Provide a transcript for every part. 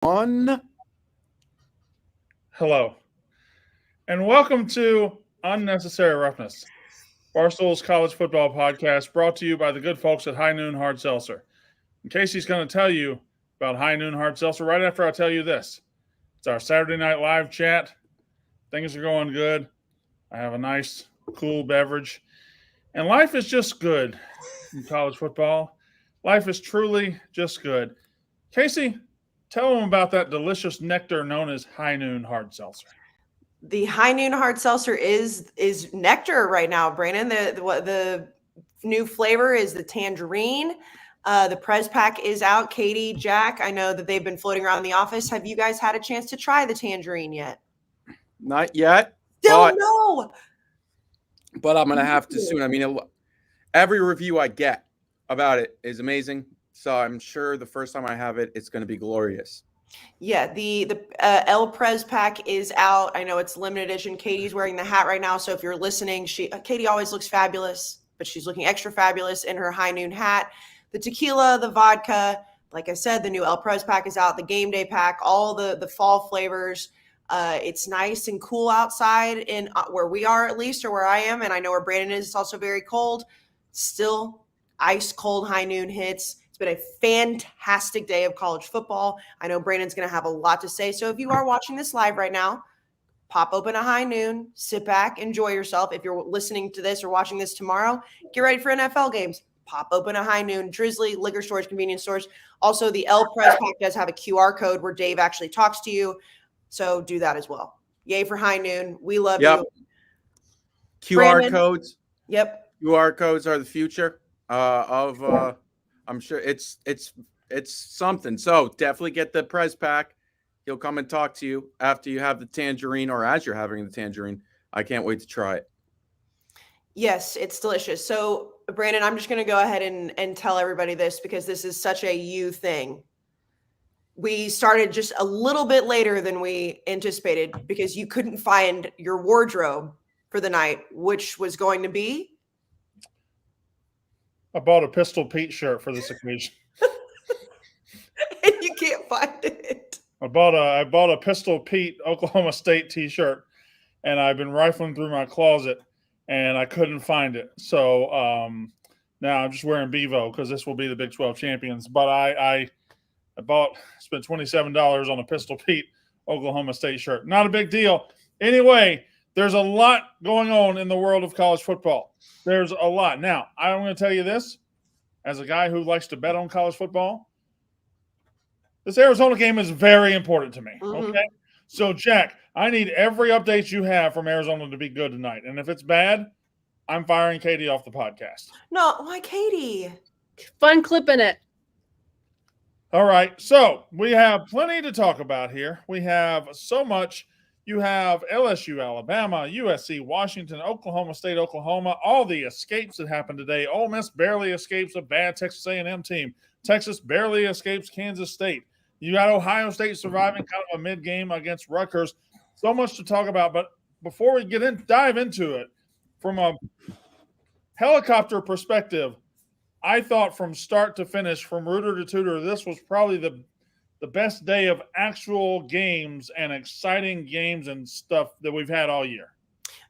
One. Hello, and welcome to Unnecessary Roughness, Barstool's college football podcast brought to you by the good folks at High Noon Hard Seltzer. And Casey's going to tell you about High Noon Hard Seltzer right after I tell you this. It's our Saturday night live chat. Things are going good. I have a nice, cool beverage. And life is just good in college football. Life is truly just good. Casey, tell them about that delicious nectar known as High Noon Hard Seltzer. The High Noon Hard Seltzer is nectar right now, Brandon. The new flavor is the tangerine. The Prez Pack is out. Katie, Jack, I know that they've been floating around the office. Have you guys had a chance to try the tangerine yet? Not yet. Still no. But I'm going to have to soon. I mean, every review I get about it is amazing. So I'm sure the first time I have it, it's going to be glorious. Yeah, the El Prez Pack is out. I know it's limited edition. Katie's wearing the hat right now, so if you're listening, Katie always looks fabulous, but she's looking extra fabulous in her High Noon hat. The tequila, the vodka, like I said, the new El Prez Pack is out. The game day pack, all the fall flavors. It's nice and cool outside in where we are, at least, or where I am, and I know where Brandon is. It's also very cold. Still, ice cold High Noon hits. Been a fantastic day of college football. I know Brandon's going to have a lot to say. So if you are watching this live right now, pop open a High Noon, sit back, enjoy yourself. If you're listening to this or watching this tomorrow, get ready for NFL games. Pop open a High Noon, Drizzly, liquor stores, convenience stores. Also, the El Prez Pack does have a QR code where Dave actually talks to you. So do that as well. Yay for High Noon. We love you. QR Brandon, codes. Yep. QR codes are the future of I'm sure it's something. So definitely get the Prez Pack. He'll come and talk to you after you have the tangerine or as you're having the tangerine. I can't wait to try it. Yes, it's delicious. So, Brandon, I'm just going to go ahead and tell everybody this because this is such a you thing. We started just a little bit later than we anticipated because you couldn't find your wardrobe for the night, which was going to be I bought a Pistol Pete shirt for this occasion. and you can't find it. I bought a Pistol Pete Oklahoma State T-shirt, and I've been rifling through my closet, and I couldn't find it. So now I'm just wearing Bevo because this will be the Big 12 champions. But I spent $27 on a Pistol Pete Oklahoma State shirt. Not a big deal. Anyway, there's a lot going on in the world of college football. There's a lot. Now, I'm going to tell you this, as a guy who likes to bet on college football, this Arizona game is very important to me. Mm-hmm. Okay? So, Jack, I need every update you have from Arizona to be good tonight. And if it's bad, I'm firing Katie off the podcast. No, why Katie? Fun clipping it. All right. So, we have plenty to talk about here. We have so much. You have LSU Alabama, USC Washington, Oklahoma State Oklahoma, all the escapes that happened today. Ole Miss barely escapes a bad Texas A&M team. Texas barely escapes Kansas State. You got Ohio State surviving kind of a mid-game against Rutgers. So much to talk about, but before we dive into it, from a helicopter perspective, I thought from start to finish, from rooter to tutor, this was probably the best day of actual games and exciting games and stuff that we've had all year.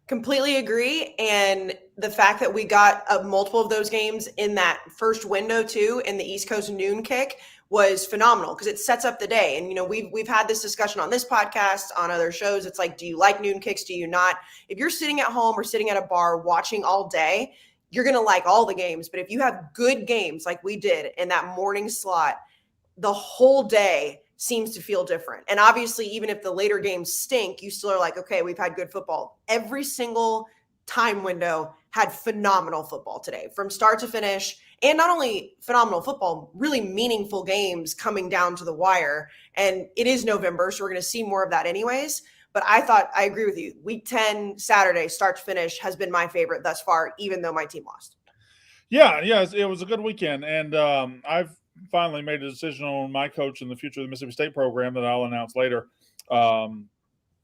Completely agree. And the fact that we got multiple of those games in that first window too, in the East Coast noon kick, was phenomenal because it sets up the day. And, you know, we've had this discussion on this podcast, on other shows. It's like, do you like noon kicks? Do you not? If you're sitting at home or sitting at a bar watching all day, you're going to like all the games. But if you have good games like we did in that morning slot, the whole day seems to feel different. And obviously, even if the later games stink, you still are like, okay, we've had good football. Every single time window had phenomenal football today from start to finish. And not only phenomenal football, really meaningful games coming down to the wire. And it is November, so we're going to see more of that anyways. But I agree with you. Week 10, Saturday, start to finish, has been my favorite thus far, even though my team lost. Yeah, it was a good weekend. And I've finally made a decision on my coach in the future of the Mississippi State program that I'll announce later.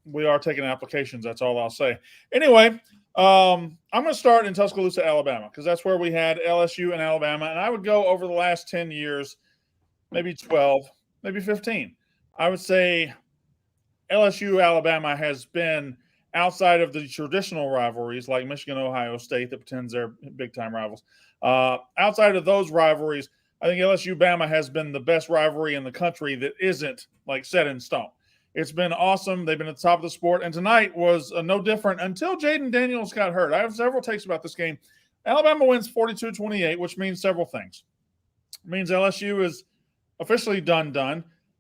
We are taking applications. That's all I'll say. Anyway, I'm going to start in Tuscaloosa, Alabama, because that's where we had LSU and Alabama. And I would go over the last 10 years, maybe 12, maybe 15. I would say LSU Alabama has been outside of the traditional rivalries like Michigan Ohio State that pretends they're big time rivals. Outside of those rivalries, I think LSU Bama has been the best rivalry in the country that isn't like set in stone. It's been awesome. They've been at the top of the sport, and tonight was no different until Jaden Daniels got hurt. I have several takes about this game. Alabama wins 42-28, which means several things. It means LSU is officially done.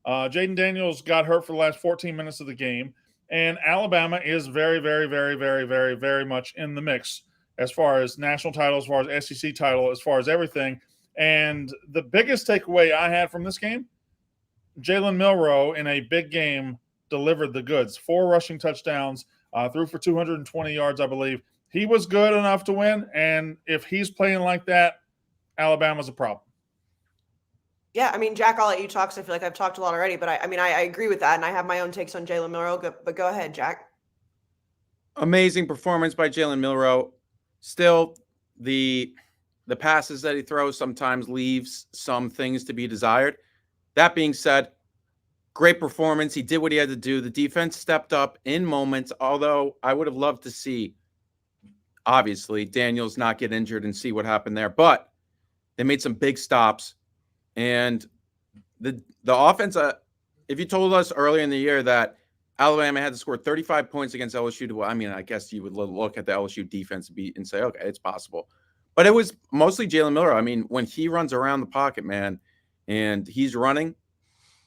Jaden Daniels got hurt for the last 14 minutes of the game, and Alabama is very, very, very, very, very, very much in the mix as far as national title, as far as SEC title, as far as everything. And the biggest takeaway I had from this game, Jalen Milroe in a big game delivered the goods. 4 rushing touchdowns, threw for 220 yards, I believe. He was good enough to win, and if he's playing like that, Alabama's a problem. Yeah, I mean, Jack, I'll let you talk because I feel like I've talked a lot already, but I agree with that, and I have my own takes on Jalen Milroe, but go ahead, Jack. Amazing performance by Jalen Milroe. Still, the passes that he throws sometimes leaves some things to be desired. That being said, great performance. He did what he had to do. The defense stepped up in moments, although I would have loved to see, obviously, Daniels not get injured and see what happened there. But they made some big stops. And the offense, if you told us earlier in the year that Alabama had to score 35 points against LSU, I mean, I guess you would look at the LSU defense and say, okay, it's possible. But it was mostly Jalen Milroe. I mean, when he runs around the pocket, man, and he's running,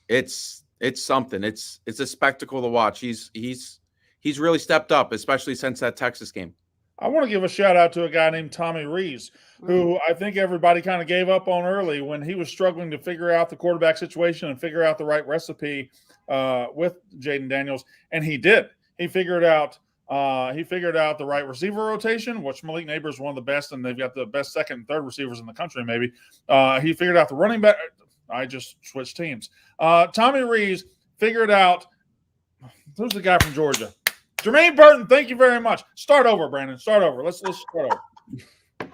it's something. It's a spectacle to watch. He's really stepped up, especially since that Texas game. I want to give a shout out to a guy named Tommy Rees, who I think everybody kind of gave up on early when he was struggling to figure out the quarterback situation and figure out the right recipe with Jaden Daniels, and he did. He figured out the right receiver rotation, which Malik Neighbors is one of the best, and they've got the best second and third receivers in the country, maybe. He figured out the running back. I just switched teams. Tommy Rees figured out – who's the guy from Georgia? Jermaine Burton, thank you very much. Start over, Brandon. Start over. Let's start over.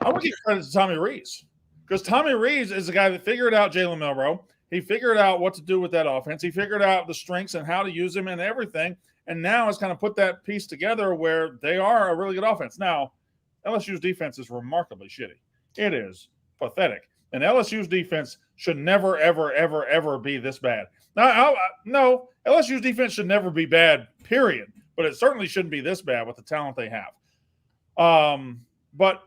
I want to give credit to Tommy Rees because Tommy Rees is the guy that figured out Jalen Milroe. He figured out what to do with that offense. He figured out the strengths and how to use them and everything, and now has kind of put that piece together where they are a really good offense. Now, LSU's defense is remarkably shitty. It is pathetic. And LSU's defense should never, ever, ever, ever be this bad. Now, no, LSU's defense should never be bad, period. But it certainly shouldn't be this bad with the talent they have. But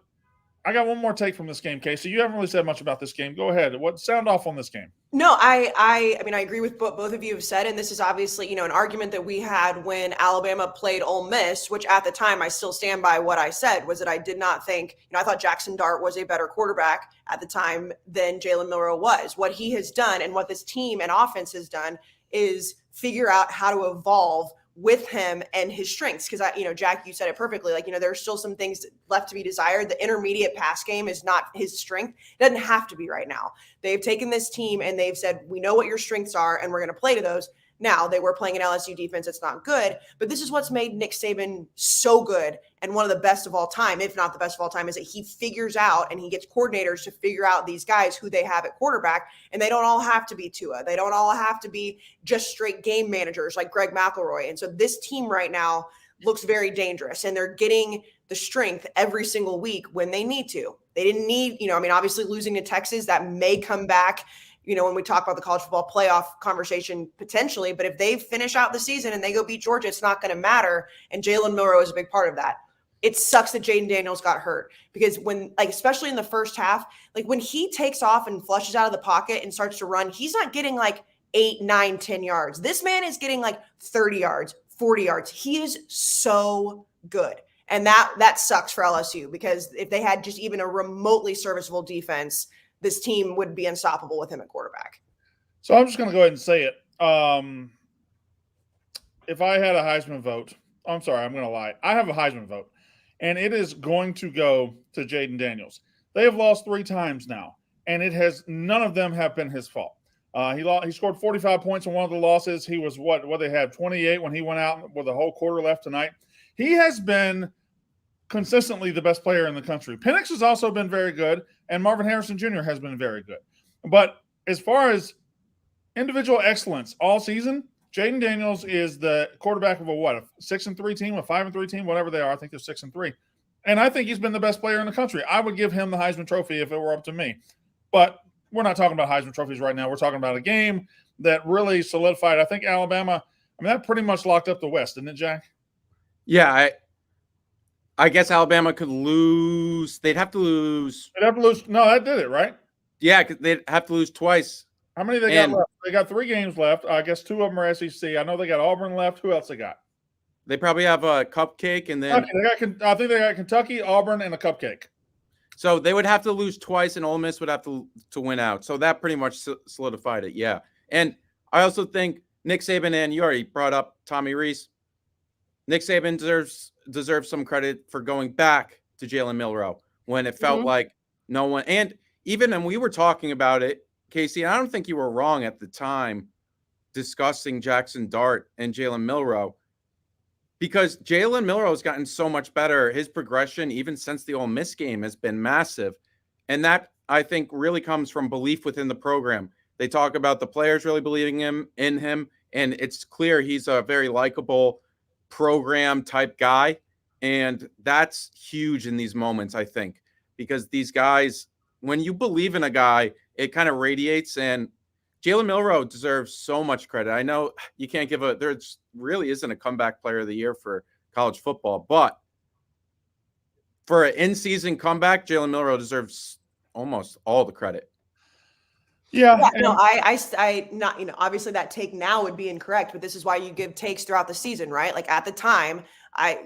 I got one more take from this game, Casey. You haven't really said much about this game. Go ahead. Sound off on this game? No, I mean, I agree with what both of you have said, and this is obviously, an argument that we had when Alabama played Ole Miss, which at the time I still stand by what I said, was that I did not think, I thought Jackson Dart was a better quarterback at the time than Jalen Milroe was. What he has done and what this team and offense has done is figure out how to evolve with him and his strengths. Because, Jack, you said it perfectly. There's still some things left to be desired. The intermediate pass game is not his strength. It doesn't have to be right now. They've taken this team and they've said, we know what your strengths are and we're going to play to those. Now, they were playing an LSU defense that's not good, but this is what's made Nick Saban so good and one of the best of all time, if not the best of all time, is that he figures out and he gets coordinators to figure out these guys who they have at quarterback, and they don't all have to be Tua. They don't all have to be just straight game managers like Greg McElroy. And so this team right now looks very dangerous, and they're getting the strength every single week when they need to. They didn't need, obviously losing to Texas, that may come back when we talk about the college football playoff conversation potentially, but if they finish out the season and they go beat Georgia, it's not going to matter. And Jalen Milroe is a big part of that. It sucks that Jaden Daniels got hurt because when, especially in the first half, when he takes off and flushes out of the pocket and starts to run, he's not getting 8, 9, 10 yards. This man is getting 30 yards, 40 yards. He is so good. And that sucks for LSU because if they had just even a remotely serviceable defense, this team would be unstoppable with him at quarterback. So I'm just going to go ahead and say it. If I had a Heisman vote, I'm sorry, I'm going to lie. I have a Heisman vote, and it is going to go to Jaden Daniels. They have lost 3 times now, and none of them have been his fault. He scored 45 points in one of the losses. He was what they had 28 when he went out with a whole quarter left tonight. He has been consistently the best player in the country. Penix has also been very good, and Marvin Harrison Jr. has been very good. But as far as individual excellence all season, Jaden Daniels is the quarterback of a 6-3 team, a 5-3 team, whatever they are. I think they're 6-3. And I think he's been the best player in the country. I would give him the Heisman Trophy if it were up to me. But we're not talking about Heisman trophies right now. We're talking about a game that really solidified. I think Alabama, that pretty much locked up the West, didn't it, Jack? Yeah, I guess Alabama could lose. They'd have to lose. They'd have to lose. No, that did it, right? Yeah, because they'd have to lose twice. How many they got left? They got 3 games left. I guess 2 of them are SEC. I know they got Auburn left. Who else they got? They probably have a cupcake, and then I think they got Kentucky, Auburn, and a cupcake. So they would have to lose twice, and Ole Miss would have to win out. So that pretty much solidified it. Yeah, and I also think Nick Saban, and you already brought up Tommy Rees. Nick Saban deserves some credit for going back to Jalen Milroe when it felt like no one. And even when we were talking about it, Casey, I don't think you were wrong at the time discussing Jackson Dart and Jalen Milroe, because Jalen Milroe has gotten so much better. His progression, even since the Ole Miss game, has been massive. And that, I think, really comes from belief within the program. They talk about the players really believing in him, and it's clear he's a very likable program type guy. And that's huge in these moments, I think, because these guys, when you believe in a guy, it kind of radiates. And Jalen Milroe deserves so much credit. I know you can't give there really isn't a comeback player of the year for college football, but for an in-season comeback, Jalen Milroe deserves almost all the credit. Yeah, no, I not, obviously that take now would be incorrect, but this is why you give takes throughout the season, right? Like at the time,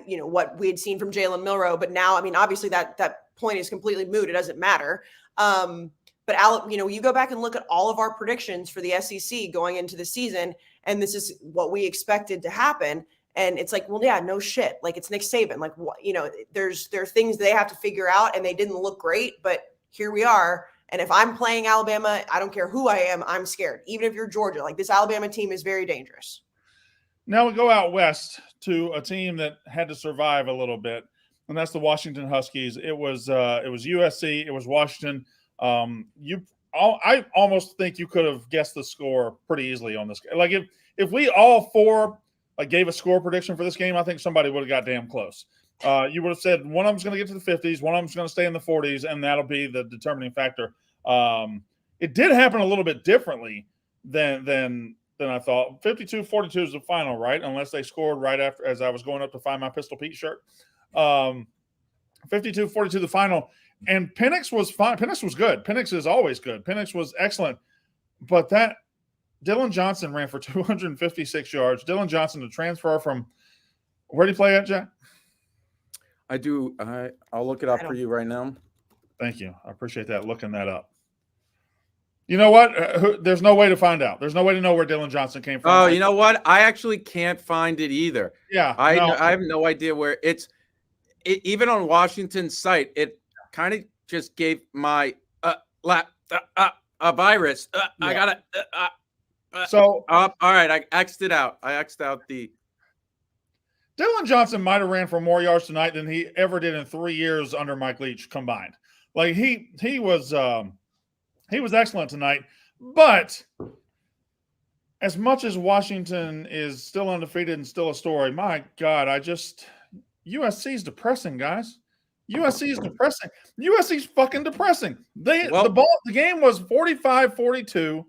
what we had seen from Jalen Milroe, but now, obviously that point is completely moot. It doesn't matter. But you go back and look at all of our predictions for the SEC going into the season, and this is what we expected to happen. And it's like, well, yeah, no shit. Like it's Nick Saban. Like, there are things they have to figure out, and they didn't look great, but here we are. And if I'm playing Alabama, I don't care who I am, I'm scared. Even if you're Georgia, like this Alabama team is very dangerous. Now we go out west to a team that had to survive a little bit, and that's the Washington Huskies. It was USC. It was Washington. I almost think you could have guessed the score pretty easily on this. Like if we all four gave a score prediction for this game, I think somebody would have got damn close. You would have said one of them's going to get to the 50s, one of them's going to stay in the 40s, and that'll be the determining factor. It did happen a little bit differently than I thought. 52-42 is the final, right? Unless they scored right after, as I was going up to find my Pistol Pete shirt. 52-42 the final. And Penix was fine. Penix was good. Penix is always good. Penix was excellent. But that Dylan Johnson ran for 256 yards. Dylan Johnson, the transfer from where did he play at, Jack? I do. I'll look it up for you right now. Thank you. I appreciate that. Looking that up. You know what? There's no way to find out. There's no way to know where Dylan Johnson came from. Oh, you know what? I actually can't find it either. Yeah. I have no idea where even on Washington's site, it kind of just gave my a virus. Yeah. I got it. So all right, I X'd it out. I X'd out the. Dylan Johnson might have ran for more yards tonight than he ever did in 3 years under Mike Leach combined. Like he was excellent tonight. But as much as Washington is still undefeated and still a story, my God, USC is depressing, guys. USC is depressing. USC is fucking depressing. The game was 45-42.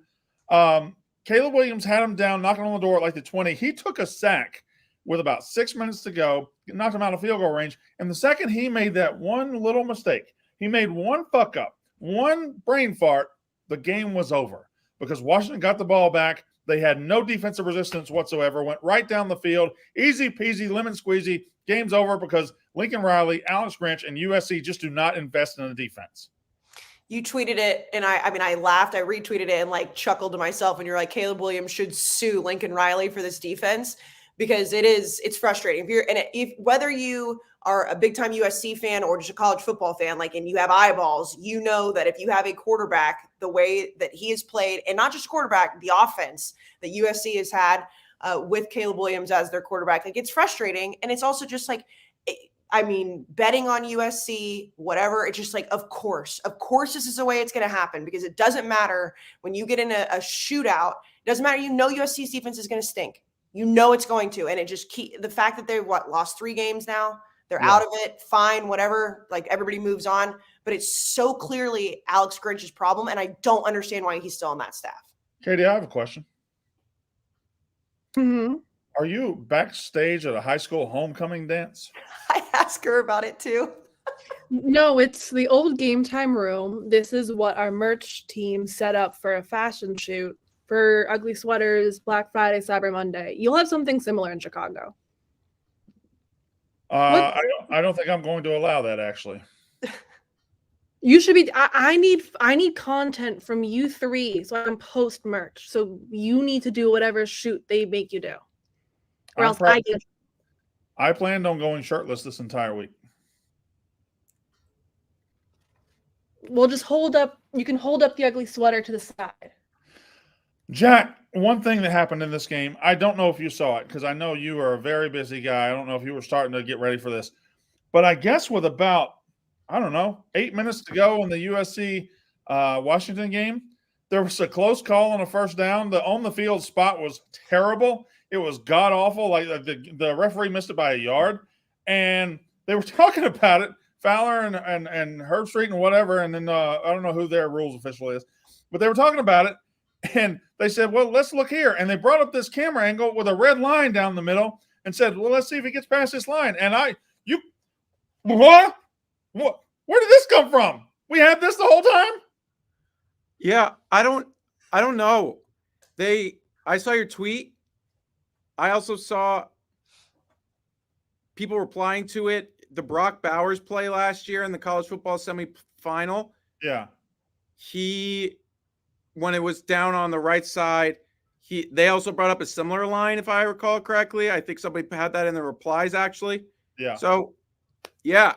Caleb Williams had him down, knocking on the door at like the 20. He took a sack with about 6 minutes to go, knocked him out of field goal range. And the second he made that one little mistake, he made one fuck up, one brain fart, the game was over because Washington got the ball back. They had no defensive resistance whatsoever, went right down the field, easy peasy, lemon squeezy, game's over because Lincoln Riley, Alex Grinch, and USC just do not invest in the defense. You tweeted it, and I laughed. I retweeted it and chuckled to myself. And you're like, Caleb Williams should sue Lincoln Riley for this defense because it's frustrating. Whether you are a big time USC fan or just a college football fan, and you have eyeballs, you know that if you have a quarterback the way that he has played, and not just quarterback, the offense that USC has had with Caleb Williams as their quarterback, it's frustrating. And it's also just betting on USC, whatever, it's just of course this is the way it's going to happen because it doesn't matter when you get in a shootout It doesn't matter. USC's defense is going to stink. It's going to. And it just the fact that they lost 3 games now, they're out of it. Fine, whatever. Like everybody moves on. But it's so clearly Alex Grinch's problem. And I don't understand why he's still on that staff. Katie, I have a question. Mm-hmm. Are you backstage at a high school homecoming dance? I asked her about it too. No, it's the old Game Time room. This is what our merch team set up for a fashion shoot for ugly sweaters, Black Friday, Cyber Monday. You'll have something similar in Chicago. I don't think I'm going to allow that, actually. You should be. I need content from you 3 so I can post merch. So you need to do whatever shoot they make you do, or else I get. I planned on going shirtless this entire week. We'll just hold up. You can hold up the ugly sweater to the side. Jack, one thing that happened in this game, I don't know if you saw it because I know you are a very busy guy. I don't know if you were starting to get ready for this, but I guess with about, 8 minutes to go in the USC Washington game, there was a close call on a first down. The on the field spot was terrible. It was god awful. Like the referee missed it by a yard, and they were talking about it. Fowler and Herb Street and whatever, and then I don't know who their rules official is, but they were talking about it, and they said, well, let's look here. And they brought up this camera angle with a red line down the middle and said, well, let's see if he gets past this line. And what? Where did this come from? We had this the whole time? Yeah, I don't know. I saw your tweet. I also saw people replying to it. The Brock Bowers play last year in the college football semifinal. Yeah. When it was down on the right side, they also brought up a similar line, if I recall correctly. I think somebody had that in the replies, actually. Yeah. So, yeah.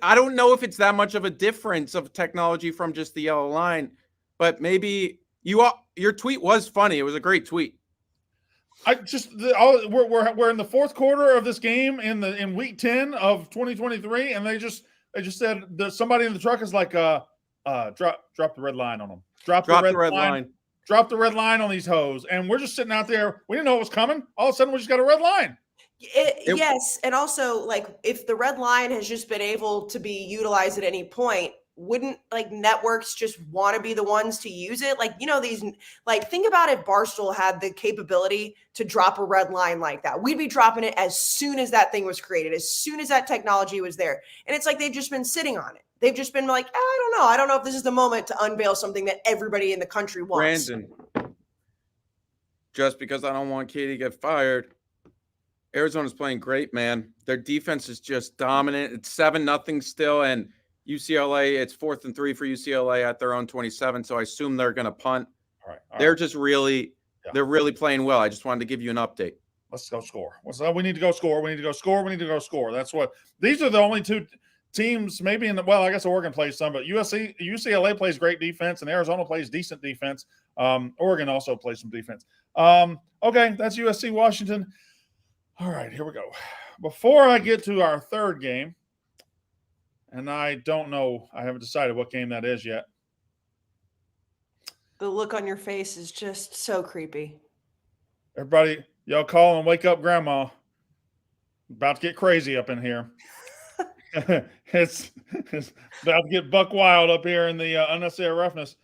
I don't know if it's that much of a difference of technology from just the yellow line, but maybe your tweet was funny. It was a great tweet. We're in the fourth quarter of this game in week 10 of 2023, and they just said that somebody in the truck is like drop the red line on them. Drop the red line. Drop the red line on these hoes. And we're just sitting out there. We didn't know what was coming. All of a sudden, we just got a red line. Yes, and also if the red line has just been able to be utilized at any point, wouldn't networks just want to be the ones to use it? Think about if Barstool had the capability to drop a red line like that. We'd be dropping it as soon as that thing was created, as soon as that technology was there. And it's like they've just been sitting on it. They've just been like, I don't know. I don't know if this is the moment to unveil something that everybody in the country wants. Brandon, just because I don't want Katie to get fired, Arizona's playing great, man. Their defense is just dominant. It's 7-0 still, and UCLA, it's 4th and 3 for UCLA at their own 27. So I assume they're going to punt. All right. They're just they're really playing well. I just wanted to give you an update. Let's go score. We need to go score. We need to go score. We need to go score. That's what these are the only two teams. Maybe I guess Oregon plays some, but UCLA plays great defense, and Arizona plays decent defense. Oregon also plays some defense. Okay, that's USC Washington. All right, here we go. Before I get to our third game, and I don't know, I haven't decided what game that is yet. The look on your face is just so creepy. Everybody, y'all call and wake up Grandma. About to get crazy up in here. It's about to get buck wild up here in the unnecessary roughness.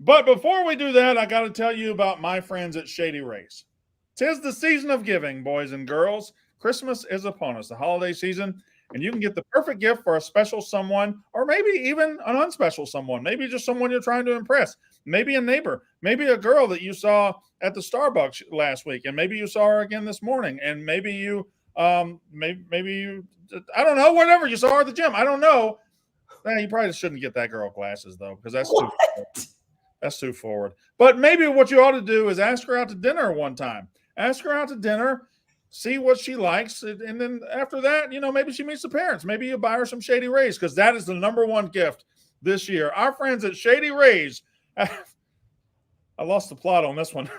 But before we do that, I got to tell you about my friends at Shady Rays. 'Tis the season of giving, boys and girls. Christmas is upon us, the holiday season, and you can get the perfect gift for a special someone, or maybe even an unspecial someone. Maybe just someone you're trying to impress. Maybe a neighbor. Maybe a girl that you saw at the Starbucks last week, and maybe you saw her again this morning. And maybe you, maybe you, I don't know, whatever. You saw her at the gym. I don't know. You probably shouldn't get that girl glasses though, because that's too forward. But maybe what you ought to do is ask her out to dinner one time. Ask her out to dinner, see what she likes, and then after that, maybe she meets the parents. Maybe you buy her some Shady Rays, because that is the #1 gift this year. Our friends at Shady Rays, I lost the plot on this one.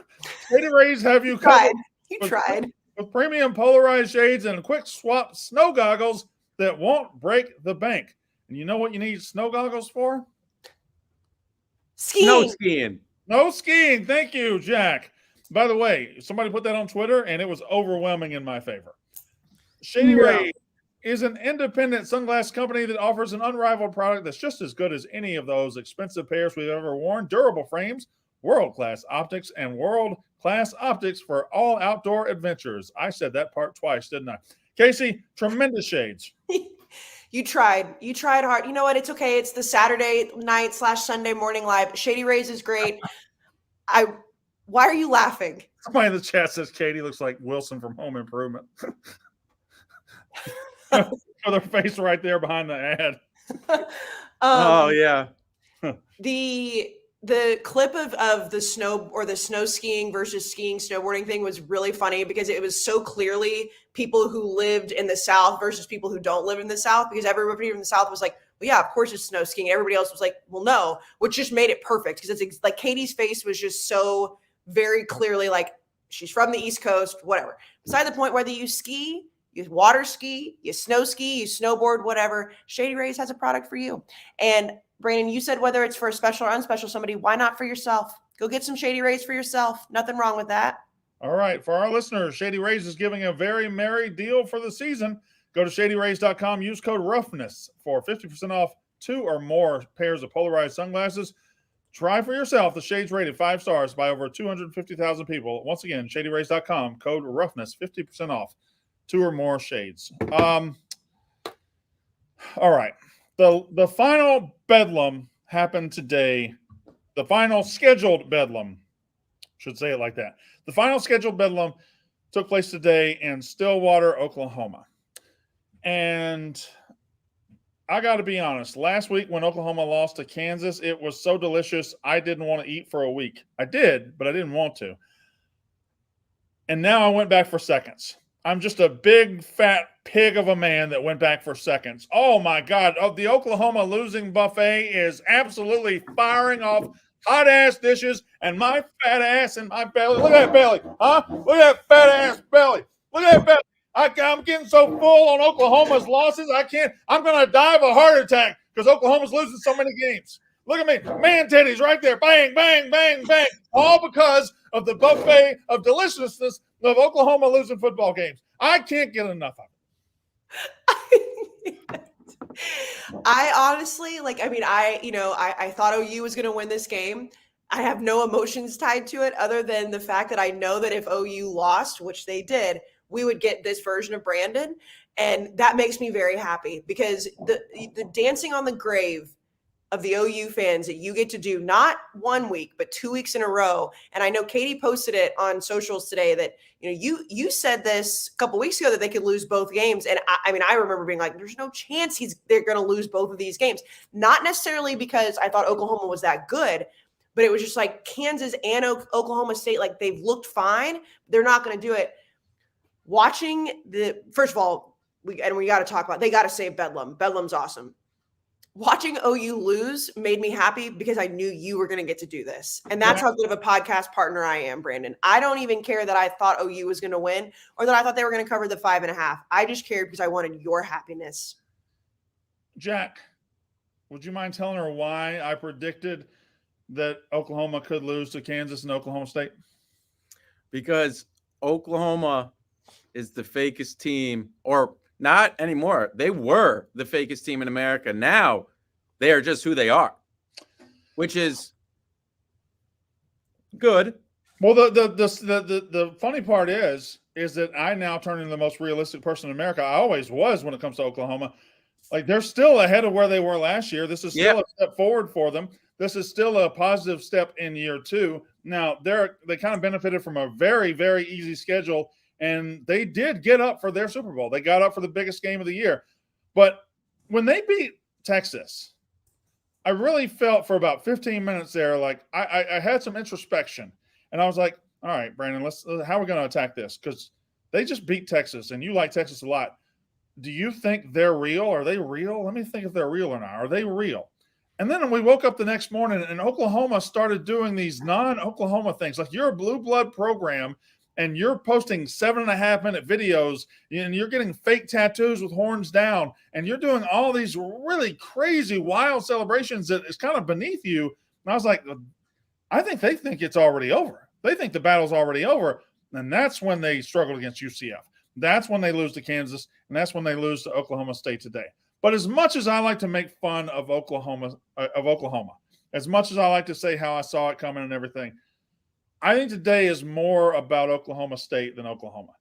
Shady Rays have you covered. You tried. With premium polarized shades and quick swap snow goggles that won't break the bank. And you know what you need snow goggles for? Skiing. Snow skiing. No skiing. Thank you, Jack. By the way, somebody put that on Twitter, and it was overwhelming in my favor. Shady No. Rays is an independent sunglass company that offers an unrivaled product that's just as good as any of those expensive pairs we've ever worn. Durable frames, world-class optics, and world-class optics for all outdoor adventures. I said that part twice, didn't I? Casey, tremendous shades. You tried hard. You know what? It's okay. It's the Saturday night / Sunday morning live. Shady Rays is great. Why are you laughing? Somebody in the chat says Katie looks like Wilson from Home Improvement. With her face right there behind the ad. Oh yeah. The clip of the snow skiing versus skiing snowboarding thing was really funny because it was so clearly people who lived in the South versus people who don't live in the South, because everybody from the South was like, well, yeah, of course it's snow skiing. Everybody else was like, well, no, which just made it perfect because it's like Katie's face was just so very clearly like she's from the East Coast, whatever. Beside the point, whether you ski, you water ski, you snow ski, you snowboard, whatever, Shady Rays has a product for you. And Brandon, you said whether it's for a special or unspecial somebody, why not for yourself? Go get some Shady Rays for yourself. Nothing wrong with that. All right. For our listeners, Shady Rays is giving a very merry deal for the season. Go to shadyrays.com. Use code ROUGHNESS for 50% off 2 or more pairs of polarized sunglasses. Try for yourself the shades rated 5 stars by over 250,000 people. Once again, shadyrays.com. Code ROUGHNESS, 50% off 2 or more shades. All right. The final Bedlam happened today. The final scheduled Bedlam, should say it like that. The final scheduled Bedlam took place today in Stillwater, Oklahoma. And I got to be honest, last week when Oklahoma lost to Kansas, it was so delicious, I didn't want to eat for a week. I did, but I didn't want to. And now I went back for seconds. I'm just a big, fat pig of a man that went back for seconds. Oh, my God. Oh, the Oklahoma losing buffet is absolutely firing off hot-ass dishes, and my fat ass in my belly. Look at that belly, huh? Look at that fat-ass belly. Look at that belly. I'm getting so full on Oklahoma's losses, I'm going to die of a heart attack because Oklahoma's losing so many games. Look at me. Man titties right there. Bang, bang, bang, bang. All because of the buffet of deliciousness of Oklahoma losing football games. I can't get enough of it. I honestly, I thought OU was going to win this game. I have no emotions tied to it other than the fact that I know that if OU lost, which they did, we would get this version of Brandon. And that makes me very happy because the dancing on the grave of the OU fans that you get to do not 1 week, but 2 weeks in a row. And I know Katie posted it on socials today that, you said this a couple weeks ago that they could lose both games. And I remember being like, there's no chance they're going to lose both of these games. Not necessarily because I thought Oklahoma was that good, but it was just like Kansas and Oklahoma State, like they've looked fine. They're not going to do it. Watching first of all, we got to talk about, they got to save Bedlam. Bedlam's awesome. Watching OU lose made me happy because I knew you were going to get to do this. And that's how good of a podcast partner I am, Brandon. I don't even care that I thought OU was going to win or that I thought they were going to cover the 5.5. I just cared because I wanted your happiness. Jack, would you mind telling her why I predicted that Oklahoma could lose to Kansas and Oklahoma State? Because Oklahoma is the fakest team, or not anymore. They were the fakest team in America. Now they are just who they are, which is good. Well, the funny part is that I now turn into the most realistic person in America. I always was when it comes to Oklahoma. Like, they're still ahead of where they were last year. This is still a step forward for them. This is still a positive step in year 2. Now, they kind of benefited from a very, very easy schedule, and they did get up for their Super Bowl. They got up for the biggest game of the year. But when they beat Texas, I really felt for about 15 minutes there, like I had some introspection. And I was like, all right, Brandon, how are we going to attack this? Because they just beat Texas, and you like Texas a lot. Do you think they're real? Are they real? Let me think if they're real or not. Are they real? And then we woke up the next morning, and Oklahoma started doing these non-Oklahoma things. Like, you're a blue blood program, and you're posting 7.5-minute videos, and you're getting fake tattoos with horns down, and you're doing all these really crazy, wild celebrations that is kind of beneath you. And I was like, I think they think it's already over. They think the battle's already over. And that's when they struggled against UCF. That's when they lose to Kansas. And that's when they lose to Oklahoma State today. But as much as I like to make fun of Oklahoma, as much as I like to say how I saw it coming and everything, I think today is more about Oklahoma State than Oklahoma,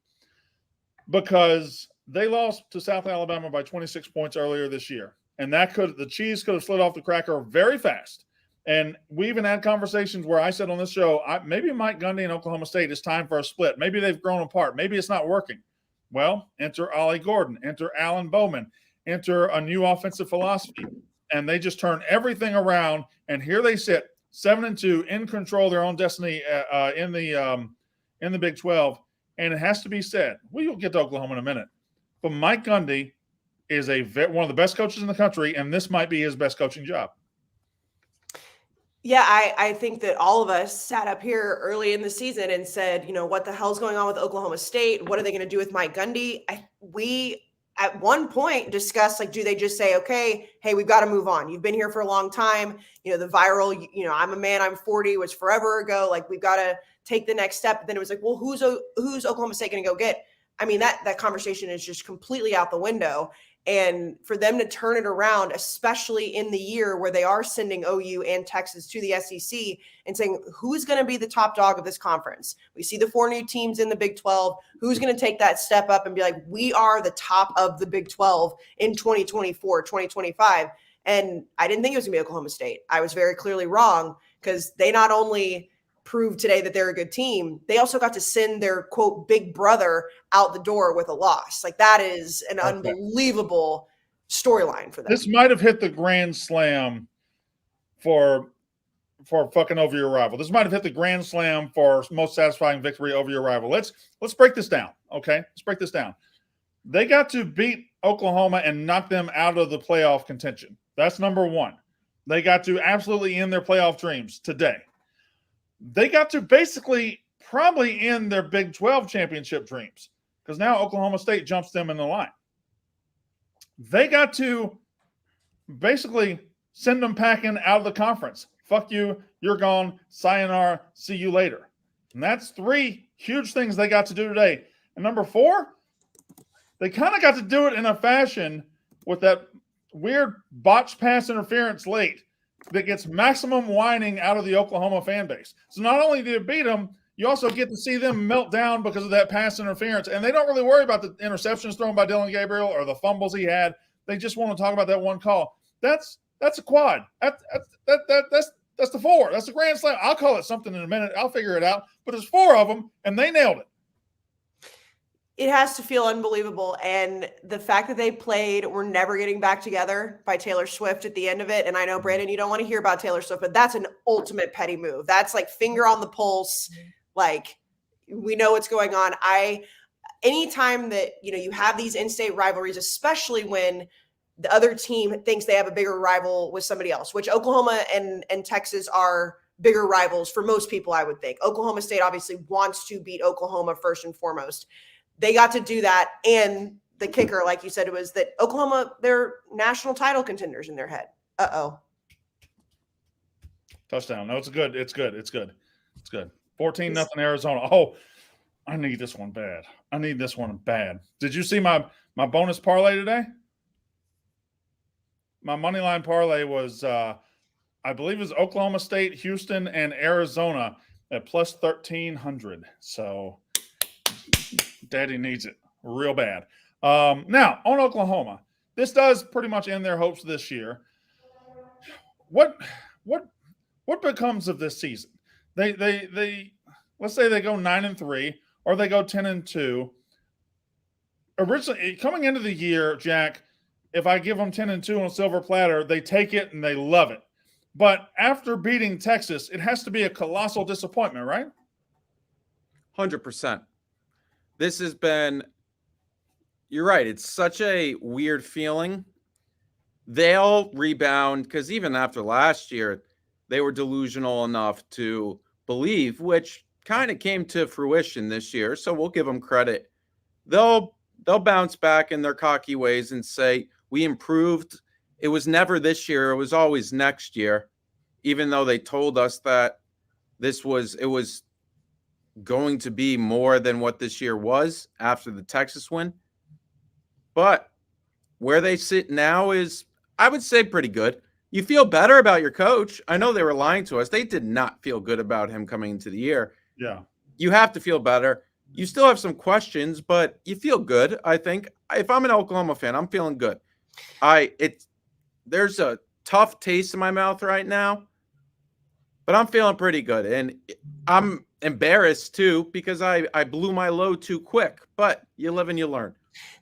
because they lost to South Alabama by 26 points earlier this year. And the cheese could have slid off the cracker very fast. And we even had conversations where I said on this show, maybe Mike Gundy and Oklahoma State, it's time for a split. Maybe they've grown apart. Maybe it's not working. Well, enter Ollie Gordon, enter Alan Bowman, enter a new offensive philosophy. And they just turn everything around. And here they sit, 7-2, in control of their own destiny in the Big 12. And it has to be said, we'll get to Oklahoma in a minute, but Mike Gundy is one of the best coaches in the country, and this might be his best coaching job. Yeah, I think that all of us sat up here early in the season and said, what the hell's going on with Oklahoma State? What are they going to do with Mike Gundy? We, at one point, discussed, do they just say, okay, hey, we've got to move on. You've been here for a long time. The viral, I'm a man, I'm 40 was forever ago. We've got to take the next step. But then it was well, who's Oklahoma State going to go get? I mean, that conversation is just completely out the window. And for them to turn it around, especially in the year where they are sending OU and Texas to the SEC and saying, who's going to be the top dog of this conference? We see the 4 new teams in the Big 12. Who's going to take that step up and be like, we are the top of the Big 12 in 2024, 2025? And I didn't think it was going to be Oklahoma State. I was very clearly wrong, because they not only proved today that they're a good team, they also got to send their, quote, big brother out the door with a loss. That is an unbelievable storyline for them. This might have hit the grand slam for fucking over your rival. This might have hit the grand slam for most satisfying victory over your rival. Let's break this down, okay? Let's break this down. They got to beat Oklahoma and knock them out of the playoff contention. That's number one. They got to absolutely end their playoff dreams today. They got to basically probably end their Big 12 championship dreams, because now Oklahoma State jumps them in the line. They got to basically send them packing out of the conference. Fuck you, you're gone, sayonara, see you later. And that's 3 huge things they got to do today. And number 4, they kind of got to do it in a fashion with that weird botched pass interference late that gets maximum whining out of the Oklahoma fan base. So not only did it beat them, you also get to see them melt down because of that pass interference. And they don't really worry about the interceptions thrown by Dylan Gabriel or the fumbles he had. They just want to talk about that one call. That's a quad. That's the 4. That's a grand slam. I'll call it something in a minute. I'll figure it out. But there's 4 of them, and they nailed it. It has to feel unbelievable. And the fact that they played We're Never Getting Back Together by Taylor Swift at the end of it. And I know, Brandon, you don't want to hear about Taylor Swift, but that's an ultimate petty move. That's finger on the pulse. We know what's going on. Anytime that, you have these in-state rivalries, especially when the other team thinks they have a bigger rival with somebody else, which Oklahoma and Texas are bigger rivals for most people, I would think. Oklahoma State obviously wants to beat Oklahoma first and foremost. They got to do that. And the kicker, like you said, it was that Oklahoma, they're national title contenders in their head. Uh-oh. Touchdown. No, it's good. 14-0 Arizona. Oh, I need this one bad. Did you see my bonus parlay today? My money line parlay was, I believe it was Oklahoma State, Houston, and Arizona at plus 1,300. So Daddy needs it real bad. Now, on Oklahoma, this does pretty much end their hopes this year. What becomes of this season? They let's say they go 9-3 or they go 10-2. Originally, coming into the year, Jack, if I give them 10-2 on a silver platter, they take it and they love it. But after beating Texas, it has to be a colossal disappointment, right? 100%. This has been, you're right, it's such a weird feeling. They'll rebound, because even after last year, they were delusional enough to believe, which kind of came to fruition this year, so we'll give them credit. They'll bounce back in their cocky ways and say, we improved. It was never this year. It was always next year, even though they told us that it was going to be more than what this year was after the Texas win. But where they sit now is, I would say, pretty good. You feel better about your coach. I know they were lying to us. They did not feel good about him coming into the year. Yeah. You have to feel better. You still have some questions, but you feel good, I think. If I'm an Oklahoma fan, I'm feeling good. There's a tough taste in my mouth right now, but I'm feeling pretty good. And I'm embarrassed too because I blew my load too quick, but you live and you learn.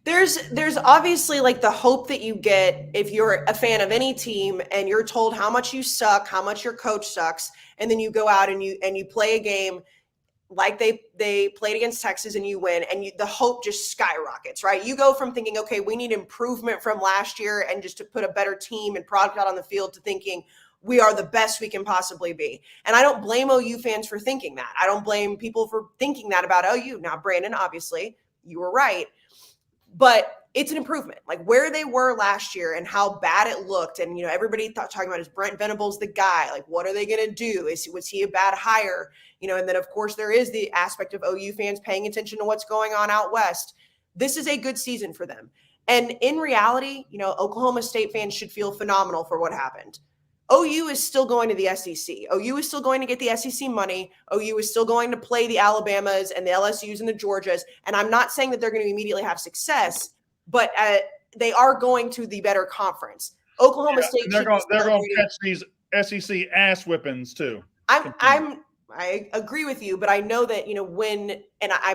There's obviously like the hope that you get if you're a fan of any team and you're told how much you suck, how much your coach sucks, and then you go out and you play a game like they played against Texas and you win, and the hope just skyrockets, right? You go from thinking, okay, we need improvement from last year and just to put a better team and product out on the field, to thinking we are the best we can possibly be. And I don't blame OU fans for thinking that. I don't blame people for thinking that about OU. Now, Brandon, obviously, you were right. But it's an improvement, like where they were last year and how bad it looked. And, everybody talking about, is Brent Venables the guy? Like, what are they going to do? Was he a bad hire? And then, of course, there is the aspect of OU fans paying attention to what's going on out west. This is a good season for them. And in reality, Oklahoma State fans should feel phenomenal for what happened. OU is still going to the SEC. OU is still going to get the SEC money. OU is still going to play the Alabamas and the LSUs and the Georgias. And I'm not saying that they're going to immediately have success, but they are going to the better conference. Oklahoma State. They're going to catch these SEC ass whippings too. I agree with you, but I know that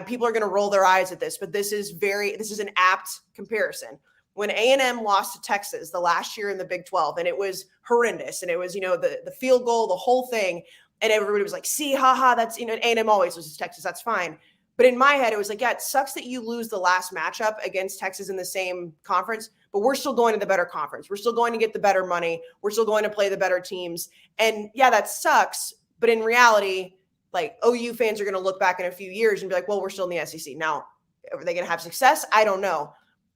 people are going to roll their eyes at this, but this is an apt comparison. When A&M lost to Texas the last year in the Big 12, and it was horrendous, and it was, the field goal, the whole thing, and everybody was like, see, haha, that's, A&M always loses to Texas, that's fine. But in my head, it was like, yeah, it sucks that you lose the last matchup against Texas in the same conference, but we're still going to the better conference. We're still going to get the better money. We're still going to play the better teams. And yeah, that sucks. But in reality, like, OU fans are going to look back in a few years and be like, well, we're still in the SEC. Now, are they going to have success? I don't know.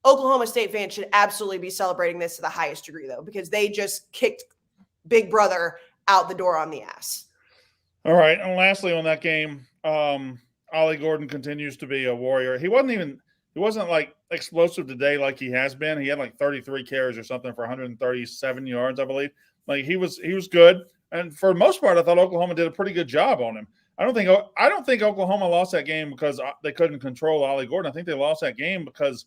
Oklahoma State fans should absolutely be celebrating this to the highest degree, though, because they just kicked Big Brother out the door on the ass. All right. And lastly, on that game, Ollie Gordon continues to be a warrior. He wasn't like explosive today like he has been. He had like 33 carries or something for 137 yards, I believe. Like he was good. And for the most part, I thought Oklahoma did a pretty good job on him. I don't think Oklahoma lost that game because they couldn't control Ollie Gordon. I think they lost that game because,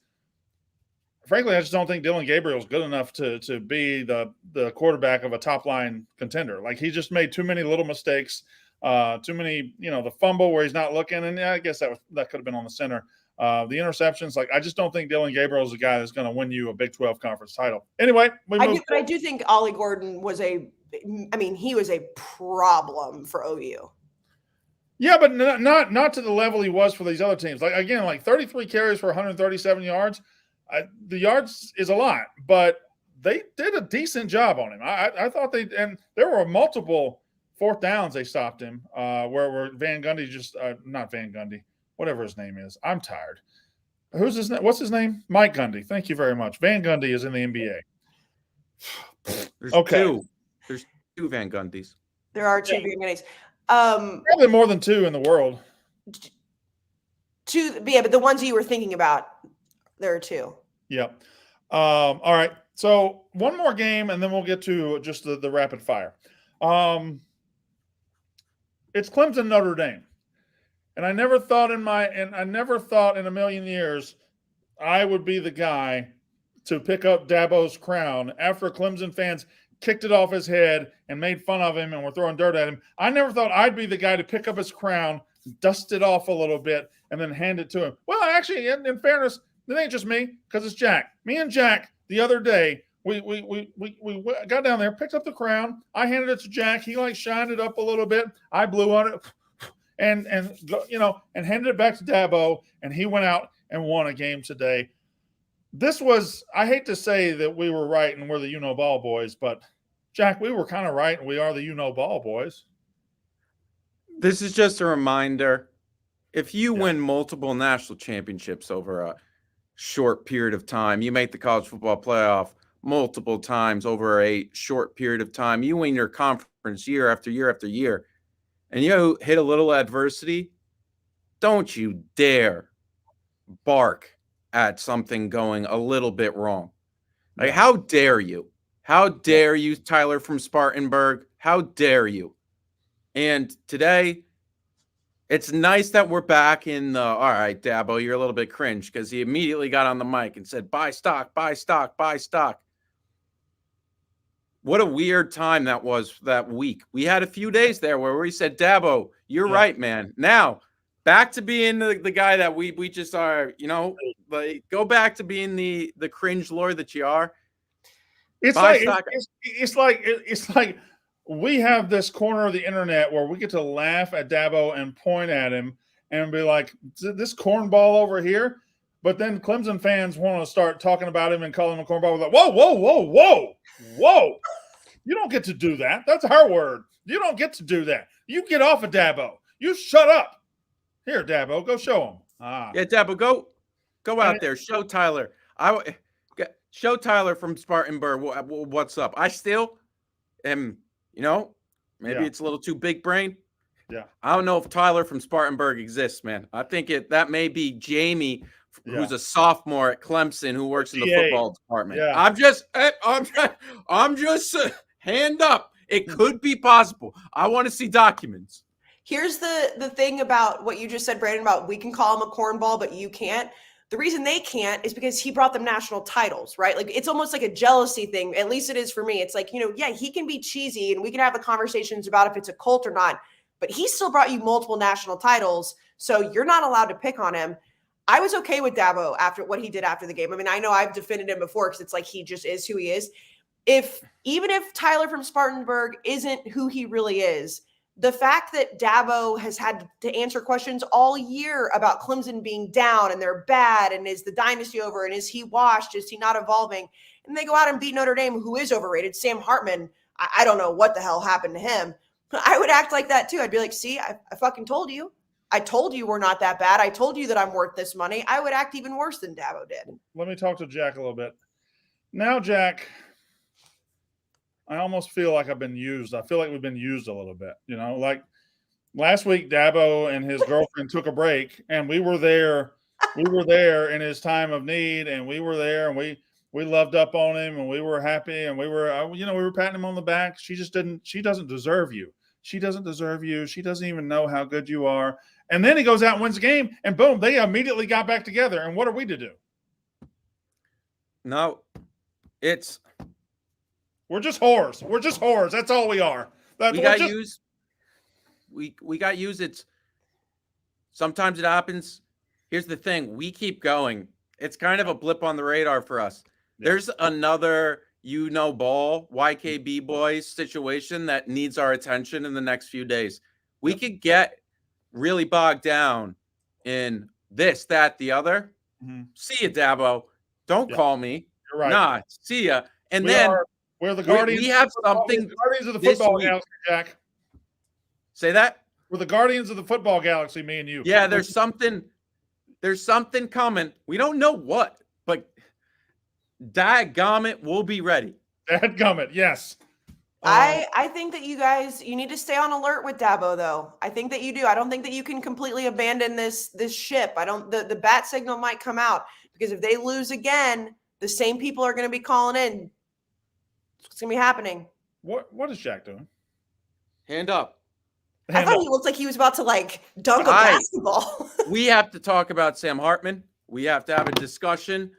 frankly, I just don't think Dylan Gabriel's good enough to be the quarterback of a top-line contender. Like, he just made too many little mistakes, too many, the fumble where he's not looking, and I guess that could have been on the center. The interceptions, like, I just don't think Dylan Gabriel is the guy that's going to win you a Big 12 conference title. Anyway, I do think Ollie Gordon was he was a problem for OU. Yeah, but not to the level he was for these other teams. Like, again, like 33 carries for 137 yards. The yards is a lot, but they did a decent job on him. I thought and there were multiple fourth downs they stopped him where Van Gundy not Van Gundy, whatever his name is. I'm tired. Who's his name? What's his name? Mike Gundy. Thank you very much. Van Gundy is in the NBA. There's two Van Gundys. There are two Van Gundys. Probably more than two in the world. But the ones you were thinking about, there are two. Yep. All right. So one more game, and then we'll get to just the rapid fire. It's Clemson Notre Dame, and I never thought in a million years I would be the guy to pick up Dabo's crown after Clemson fans kicked it off his head and made fun of him and were throwing dirt at him. I never thought I'd be the guy to pick up his crown, dust it off a little bit, and then hand it to him. Well, actually, in fairness, it ain't just me, because it's Jack. Me and Jack the other day, we got down there, picked up the crown. I handed it to Jack. He shined it up a little bit. I blew on it, and handed it back to Dabo. And he went out and won a game today. I hate to say that we were right and we're the ball boys, but Jack, we were kind of right and we are the ball boys. This is just a reminder. If you win multiple national championships over a short period of time, you make the college football playoff multiple times over a short period of time, you win your conference year after year after year, and you hit a little adversity, don't you dare bark at something going a little bit wrong. Like, how dare you? How dare you, Tyler from Spartanburg? How dare you? And today, it's nice that we're back in the, all right, Dabo, you're a little bit cringe, because he immediately got on the mic and said, buy stock, buy stock, buy stock. What a weird time that was that week. We had a few days there where we said, Dabo, you're right, man. Now, back to being the guy that we just are, like, go back to being the cringe lord that you are. It's like we have this corner of the internet where we get to laugh at Dabo and point at him and be like, this cornball over here. But then Clemson fans want to start talking about him and calling him a cornball. We're like, whoa, whoa, whoa, whoa, whoa. You don't get to do that. That's our word. You don't get to do that. You get off of Dabo. You shut up. Here, Dabo, go show him. Yeah, Dabo, go out there. Show Tyler. Show Tyler from Spartanburg what's up. I still am, maybe it's a little too big brain. Yeah. I don't know if Tyler from Spartanburg exists, man. I think that may be Jamie, who's a sophomore at Clemson, who works in the football department. Yeah. I'm just hand up. It could be possible. I want to see documents. Here's the thing about what you just said, Brandon, about we can call him a cornball, but you can't. The reason they can't is because he brought them national titles, right? Like, it's almost like a jealousy thing. At least it is for me. It's like, he can be cheesy and we can have the conversations about if it's a cult or not, but he still brought you multiple national titles. So you're not allowed to pick on him. I was okay with Dabo after what he did after the game. I mean, I know I've defended him before because it's like he just is who he is. Even if Tyler from Spartanburg isn't who he really is, the fact that Dabo has had to answer questions all year about Clemson being down and they're bad and is the dynasty over and is he washed, is he not evolving, and they go out and beat Notre Dame, who is overrated. Sam Hartman, I don't know what the hell happened to him. I would act like that too. I'd be like, see, I fucking told you. I told you we're not that bad. I told you that I'm worth this money. I would act even worse than Dabo did. Let me talk to Jack a little bit. Now, Jack, I almost feel like I've been used. I feel like we've been used a little bit. Like last week, Dabo and his girlfriend took a break, and we were there. We were there in his time of need, and we were there, and we loved up on him, and we were happy, and we were patting him on the back. She doesn't deserve you. She doesn't deserve you. She doesn't even know how good you are. And then he goes out and wins the game, and boom, they immediately got back together. And what are we to do? No, we're just whores. We're just whores. That's all we are. We got used. We got used. It's sometimes it happens. Here's the thing. We keep going. It's kind of a blip on the radar for us. Yeah. There's another ball YKB boys situation that needs our attention in the next few days. We could get really bogged down in this, that, the other. Mm-hmm. See ya, Dabo. Don't call me. You're right. Nah, see ya. And we're the guardians. We have something. The guardians of the football galaxy, Jack. Say that? We're the guardians of the football galaxy, me and you. Yeah, there's something coming. We don't know what, but dadgummit, we'll be ready. Dadgummit, yes. I think that you need to stay on alert with Dabo, though. I think that you do. I don't think that you can completely abandon this ship. The bat signal might come out, because if they lose again, the same people are going to be calling in. It's going to be happening. What is Jack doing? Hand up. I thought he looked like he was about to dunk a basketball. We have to talk about Sam Hartman. We have to have a discussion.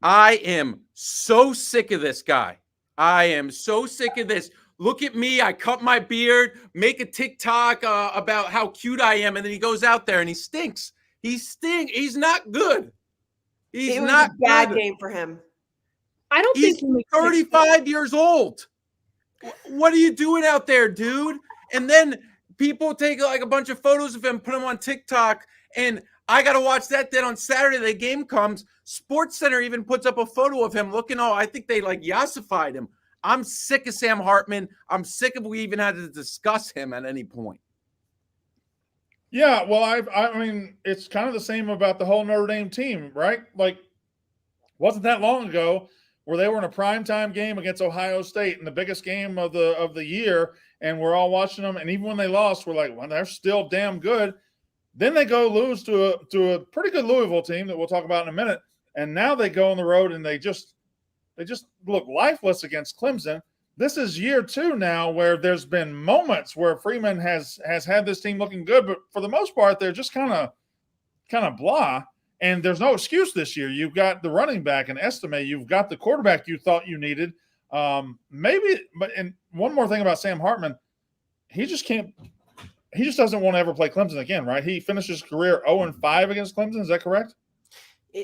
I am so sick of this guy. I am so sick of this. Look at me. I cut my beard, make a TikTok about how cute I am, and then he goes out there and he stinks. He's not good. It was a bad game for him. I don't think he's 35 years old. What are you doing out there, dude? And then people take a bunch of photos of him, put them on TikTok, and I got to watch that. Then on Saturday, the game comes. SportsCenter even puts up a photo of him looking I think they yassified him. I'm sick of Sam Hartman. I'm sick of we even had to discuss him at any point. Yeah, well, I mean, it's kind of the same about the whole Notre Dame team, right? Wasn't that long ago where they were in a primetime game against Ohio State in the biggest game of the year, and we're all watching them. And even when they lost, we're like, well, they're still damn good. Then they go lose to a pretty good Louisville team that we'll talk about in a minute. And now they go on the road and they just look lifeless against Clemson. This is year 2 now where there's been moments where Freeman has had this team looking good, but for the most part, they're just kind of blah. And there's no excuse this year. You've got the running back and Estime. You've got the quarterback you thought you needed. And one more thing about Sam Hartman, he just doesn't want to ever play Clemson again, right? He finished his career 0-5 against Clemson. Is that correct?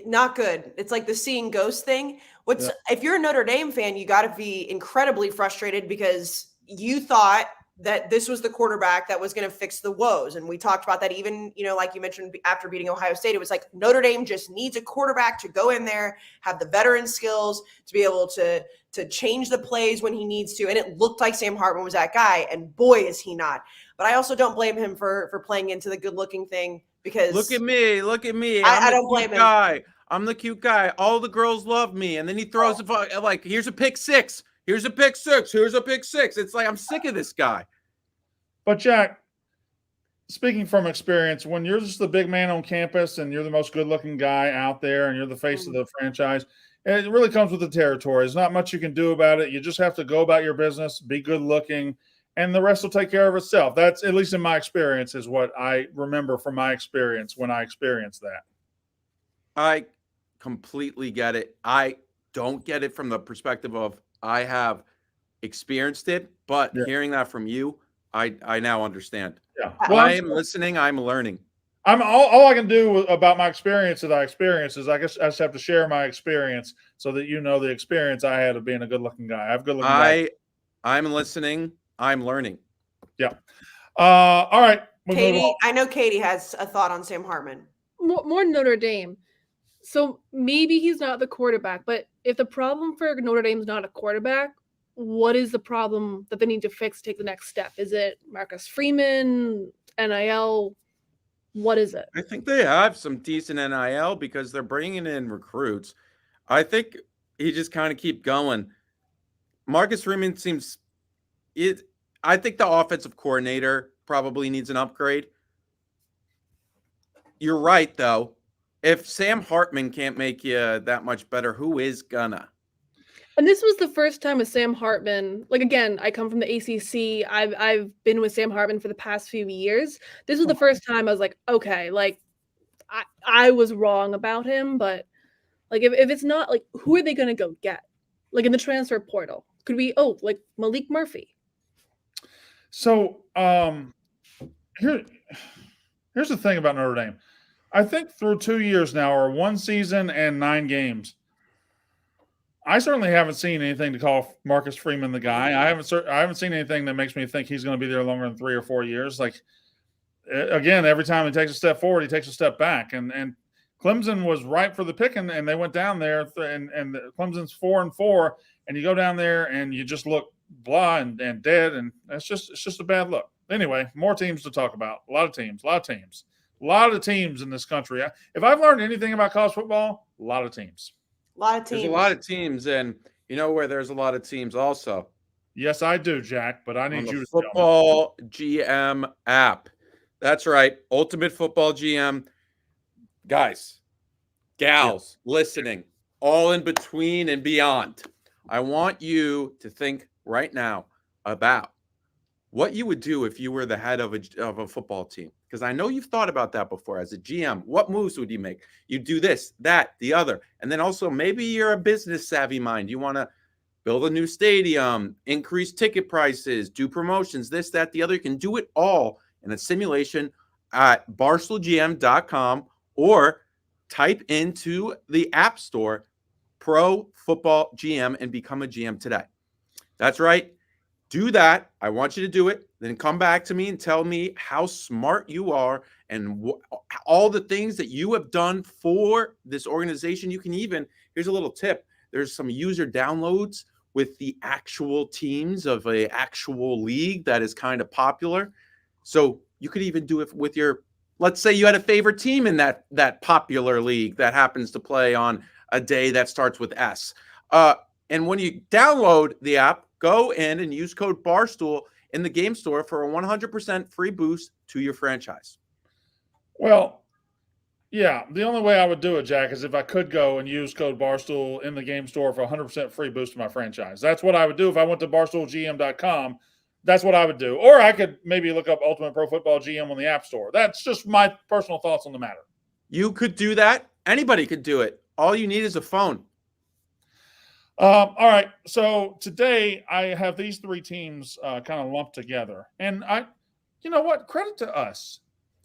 Not good. It's like the seeing ghost thing. If you're a Notre Dame fan, you got to be incredibly frustrated because you thought that this was the quarterback that was going to fix the woes. And we talked about that even, like you mentioned after beating Ohio State, it was like Notre Dame just needs a quarterback to go in there, have the veteran skills to be able to change the plays when he needs to. And it looked like Sam Hartman was that guy. And boy, is he not. But I also don't blame him for playing into the good looking thing because look at me. I don't blame him. I'm the cute guy. All the girls love me. And then he throws like, here's a pick six. Here's a pick six. Here's a pick six. It's like, I'm sick of this guy. But Jack, speaking from experience, when you're just the big man on campus and you're the most good-looking guy out there and you're the face of the franchise, it really comes with the territory. There's not much you can do about it. You just have to go about your business, be good-looking, and the rest will take care of itself. That's, at least in my experience, is what I remember from my experience when I experienced that. I completely get it. I don't get it from the perspective of I have experienced it, but hearing that from you, I now understand. Yeah. Well, I am listening. I'm learning. I'm all I can do about my experience that I experienced is I guess I just have to share my experience so that you know the experience I had of being a good-looking guy. I have good-looking guys. I'm listening. I'm learning. Yeah. All right. Katie, I know Katie has a thought on Sam Hartman. More Notre Dame. So maybe he's not the quarterback, but if the problem for Notre Dame is not a quarterback, what is the problem that they need to fix to take the next step? Is it Marcus Freeman, NIL? What is it? I think they have some decent NIL because they're bringing in recruits. I think he just kind of keep going. Marcus Freeman seems it. I think the offensive coordinator probably needs an upgrade. You're right, though. If Sam Hartman can't make you that much better, who is gonna? And this was the first time with Sam Hartman. Like, again, I come from the ACC. I've been with Sam Hartman for the past few years. This was the first time I was like, okay, like I was wrong about him, but like if it's not, like, who are they going to go get? Like in the transfer portal, could we? Oh, like Malik Murphy. So here's the thing about Notre Dame. I think through 2 years now, or 1 season and 9 games, I certainly haven't seen anything to call Marcus Freeman the guy. I haven't seen anything that makes me think he's going to be there longer than 3 or 4 years. Like, again, every time he takes a step forward, he takes a step back. And Clemson was ripe for the picking, and they went down there, and Clemson's 4-4, and you go down there and you just look blah and dead, and it's just a bad look. Anyway, more teams to talk about. A lot of teams in this country. If I've learned anything about college football, a lot of teams. There's a lot of teams, and you know where there's a lot of teams also? Yes, I do, Jack, but I need you to Football GM app. That's right. Ultimate Football GM. Guys, gals, listening, all in between and beyond. I want you to think right now about what you would do if you were the head of a football team. Because I know you've thought about that before as a GM. What moves would you make? You do this, that, the other. And then also maybe you're a business savvy mind. You want to build a new stadium, increase ticket prices, do promotions, this, that, the other. You can do it all in a simulation at barstoolgm.com or type into the App Store Pro Football GM and become a GM today. That's right. Do that. I want you to do it. Then come back to me and tell me how smart you are and all the things that you have done for this organization. You can even, here's a little tip. There's some user downloads with the actual teams of an actual league that is kind of popular. So you could even do it with your, let's say you had a favorite team in that popular league that happens to play on a day that starts with S. And when you download the app, go in and use code Barstool in the game store for a 100% free boost to your franchise. Well, yeah, the only way I would do it, Jack, is if I could go and use code Barstool in the game store for 100% free boost to my franchise. That's what I would do if I went to barstoolgm.com. That's what I would do. Or I could maybe look up Ultimate Pro Football GM on the App Store. That's just my personal thoughts on the matter. You could do that. Anybody could do it. All you need is a phone. All right. So today I have these three teams kind of lumped together. And you know what? Credit to us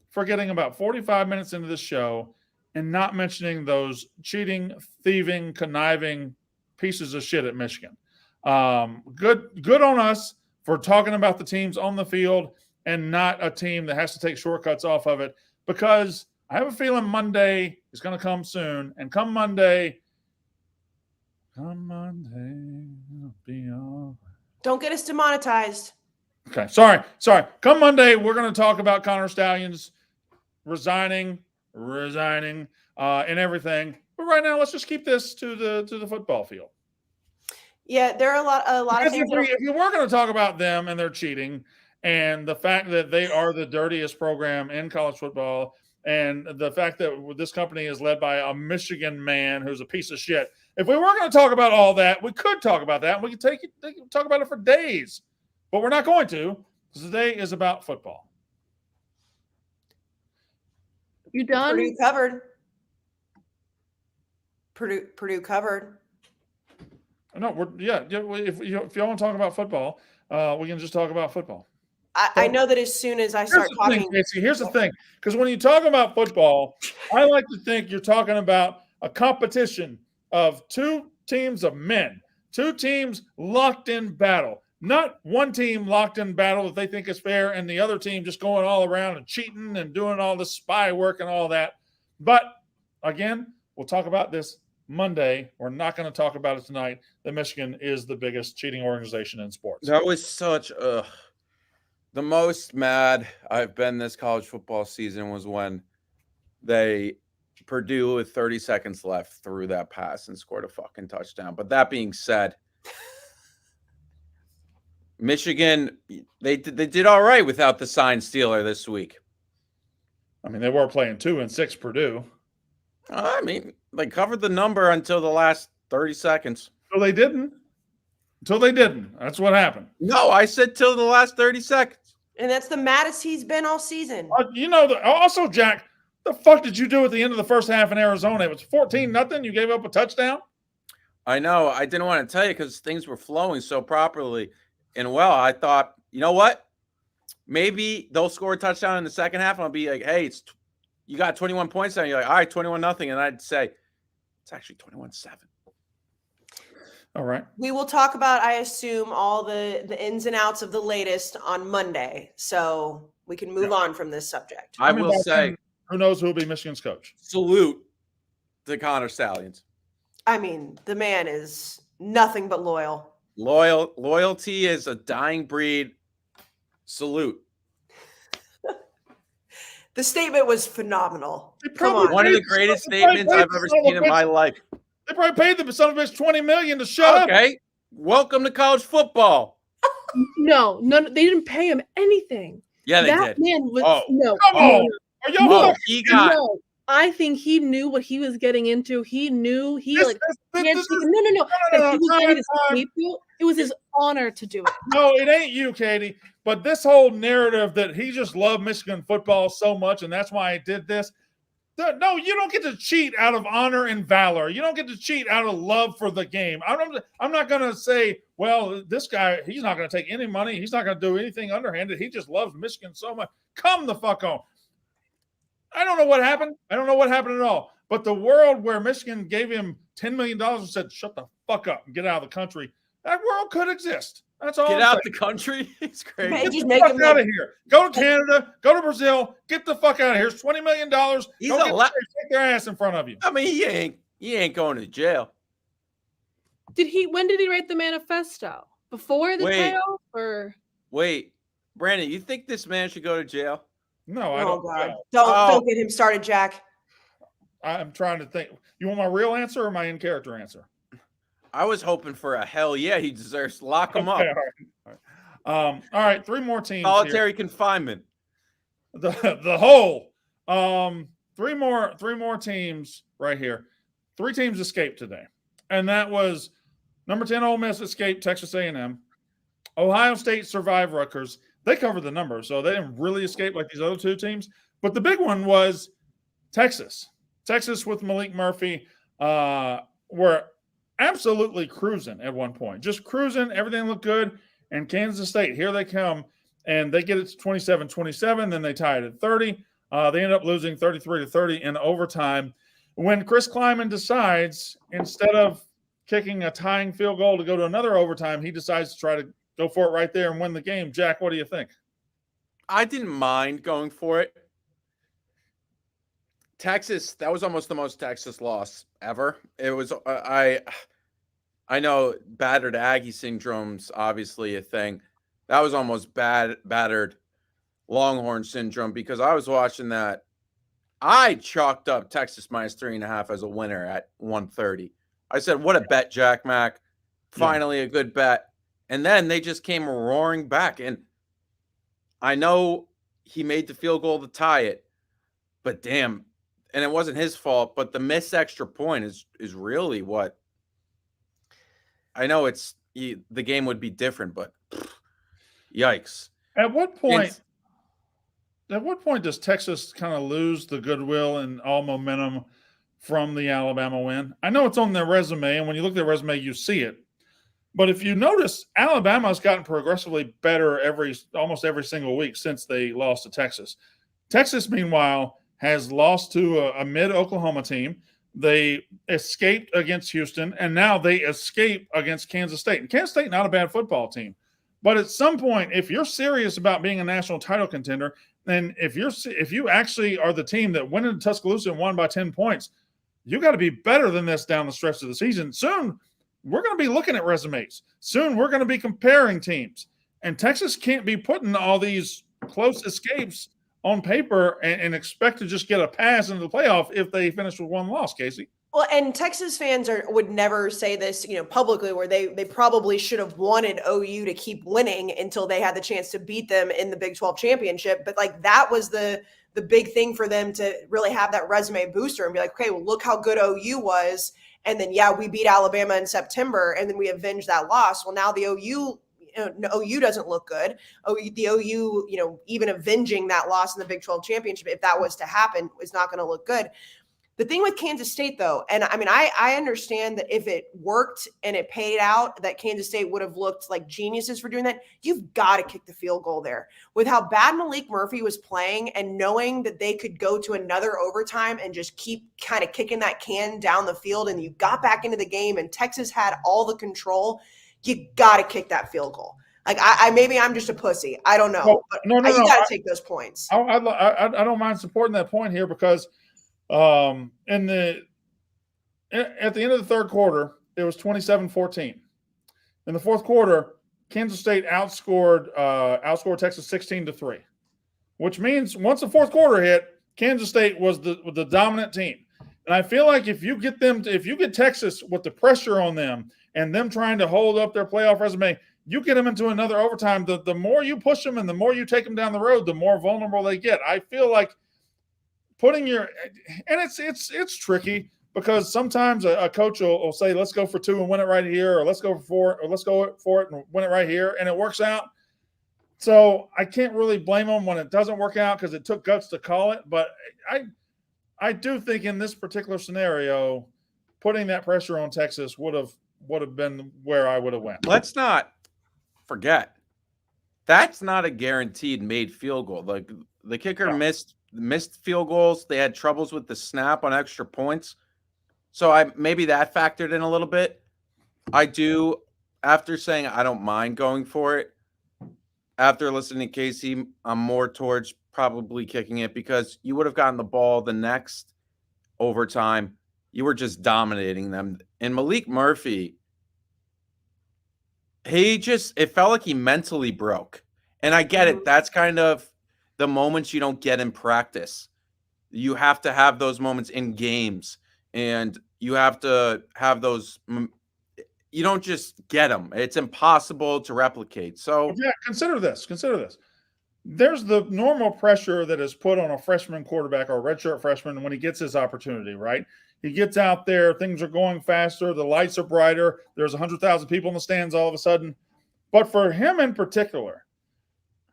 for getting about 45 minutes into this show and not mentioning those cheating, thieving, conniving pieces of shit at Michigan. Good on us for talking about the teams on the field and not a team that has to take shortcuts off of it, because I have a feeling Monday is going to come soon. And come Monday, it'll be all right. Don't get us demonetized. Okay, sorry. Come Monday, we're going to talk about Connor Stallions resigning, and everything. But right now, let's just keep this to the football field. Yeah, there are a lot of things. If you were going to talk about them and their cheating and the fact that they are the dirtiest program in college football, and the fact that this company is led by a Michigan man who's a piece of shit. If we were going to talk about all that, we could talk about that. And we could talk about it for days. But we're not going to, because today is about football. You done? Purdue covered. Purdue covered. No, if y'all want to talk about football, we can just talk about football. I know that as soon as I start talking. Here's the thing, because when you talk about football, I like to think you're talking about a competition of two teams of men, two teams locked in battle, not one team locked in battle that they think is fair and the other team just going all around and cheating and doing all this spy work and all that. But again, we'll talk about this Monday. We're not going to talk about it tonight. That Michigan is the biggest cheating organization in sports. That was such the most mad I've been this college football season was when Purdue with 30 seconds left threw that pass and scored a fucking touchdown. But that being said, Michigan, they did all right without the sign stealer this week. I mean, they were playing 2-6 Purdue. I mean, they covered the number until the last 30 seconds. Until they didn't. That's what happened. No, I said till the last 30 seconds. And that's the maddest he's been all season. Also, Jack, the fuck did you do at the end of the first half in Arizona? It was 14-0. You gave up a touchdown? I know. I didn't want to tell you because things were flowing so properly and well. I thought, you know what? Maybe they'll score a touchdown in the second half and I'll be like, hey, you got 21 points now. You're like, all right, 21-0. And I'd say, it's actually 21-7. All right. We will talk about, I assume, all the ins and outs of the latest on Monday. So we can move on from this subject. I will say, who knows who will be Michigan's coach? Salute to Connor Stallions. I mean, the man is nothing but loyal. Loyalty is a dying breed. Salute. The statement was phenomenal. One of the greatest statements I've ever seen in my life. They probably paid the son of a bitch $20 million to shut up. Okay. Welcome to college football. No, they didn't pay him anything. Yeah, they that did. Man was Come on. Are y'all he got. No, I think he knew what he was getting into. He knew he was ready to scapegoat. It was his honor to do it. No, it ain't you, Katie. But this whole narrative that he just loved Michigan football so much, and that's why he did this. No, you don't get to cheat out of honor and valor. You don't get to cheat out of love for the game. I'm not going to say, well, this guy, he's not going to take any money. He's not going to do anything underhanded. He just loves Michigan so much. Come the fuck on. I don't know what happened. I don't know what happened at all. But the world where Michigan gave him $10 million and said, shut the fuck up and get out of the country, that world could exist. That's all. Get out the country. It's crazy. Hey, Get the fuck out of here. Go to Canada. Go to Brazil. Get the fuck out of here. It's $20 million. Take their ass in front of you. I mean, he ain't going to jail. When did he write the manifesto? Before the payoff, or wait, Brandon, you think this man should go to jail? No, I don't. God. Don't get him started, Jack. I'm trying to think. You want my real answer or my in-character answer? I was hoping for a hell yeah, he deserves. Lock him Okay, up. all right. 3 more teams here. Solitary confinement. The whole. 3 more teams right here. 3 teams escaped today, and that was number 10 Ole Miss escaped Texas A&M. Ohio State survived Rutgers. They covered the number, so they didn't really escape like these other 2 teams. But the big one was Texas. Texas with Malik Murphy were absolutely cruising at one point. Just cruising. Everything looked good. And Kansas State, here they come, and they get it to 27-27. Then they tie it at 30. They end up losing 33-30 in overtime. When Chris Kleiman decides, instead of kicking a tying field goal to go to another overtime, he decides to try to go for it right there and win the game. Jack, what do you think? I didn't mind going for it. Texas, that was almost the most Texas loss ever. It was I know battered Aggie syndrome's obviously a thing. That was almost battered Longhorn syndrome, because I was watching that. I chalked up Texas minus 3.5 as a winner at 130. I said, what a bet, Jack Mack. Finally a good bet. And then they just came roaring back. And I know he made the field goal to tie it, but damn, and it wasn't his fault, but the missed extra point is really what. I know the game would be different, but yikes. At what point does Texas kind of lose the goodwill and all momentum from the Alabama win? I know it's on their resume, and when you look at their resume, you see it. But if you notice, Alabama's gotten progressively better almost every single week since they lost to Texas. Texas, meanwhile, has lost to a mid-Oklahoma team. They escaped against Houston, and now they escape against Kansas State. And Kansas State, not a bad football team. But at some point, if you're serious about being a national title contender, and if you actually are the team that went into Tuscaloosa and won by 10 points, you got to be better than this down the stretch of the season. Soon, we're going to be looking at resumes. Soon, we're going to be comparing teams. And Texas can't be putting all these close escapes on paper and expect to just get a pass into the playoff if they finish with 1 loss, Casey. Well, and Texas fans would never say this, publicly, where they probably should have wanted OU to keep winning until they had the chance to beat them in the Big 12 championship. But that was the big thing for them to really have that resume booster and be like, okay, well, look how good OU was. And then, we beat Alabama in September, and then we avenged that loss. Well, now the OU doesn't look good. The OU, even avenging that loss in the Big 12 championship, if that was to happen, is not going to look good. The thing with Kansas State, though, and I mean, I understand that if it worked and it paid out, that Kansas State would have looked like geniuses for doing that. You've got to kick the field goal there. With how bad Malik Murphy was playing and knowing that they could go to another overtime and just keep kind of kicking that can down the field, and you got back into the game and Texas had all the control, you got to kick that field goal. Maybe I'm just a pussy. I don't know. No, you got to take those points. I don't mind supporting that point here, because at the end of the third quarter, it was 27-14. In the fourth quarter, Kansas State outscored Texas 16-3, which means once the fourth quarter hit, Kansas State was the dominant team. And I feel like if you get Texas with the pressure on them and them trying to hold up their playoff resume, you get them into another overtime. The more you push them and the more you take them down the road, the more vulnerable they get. I feel like it's tricky, because sometimes a coach will say, let's go for 2 and win it right here, or let's go for 4, or let's go for it and win it right here, and it works out. So I can't really blame them when it doesn't work out, because it took guts to call it. But I do think in this particular scenario, putting that pressure on Texas would have been where I would have went. Let's not forget, that's not a guaranteed made field goal. Like, the kicker missed field goals. They had troubles with the snap on extra points. So maybe that factored in a little bit. I do, after saying I don't mind going for it, after listening to Casey, I'm more towards probably kicking it, because you would have gotten the ball the next overtime. You were just dominating them. And Malik Murphy, it felt like he mentally broke. And I get it. That's kind of the moments you don't get in practice. You have to have those moments in games, and you have to have those you don't just get them. It's impossible to replicate. So Yeah, consider this. There's the normal pressure that is put on a freshman quarterback or a redshirt freshman when he gets his opportunity, right? He gets out there, things are going faster, the lights are brighter, there's 100,000 people in the stands all of a sudden. But for him in particular,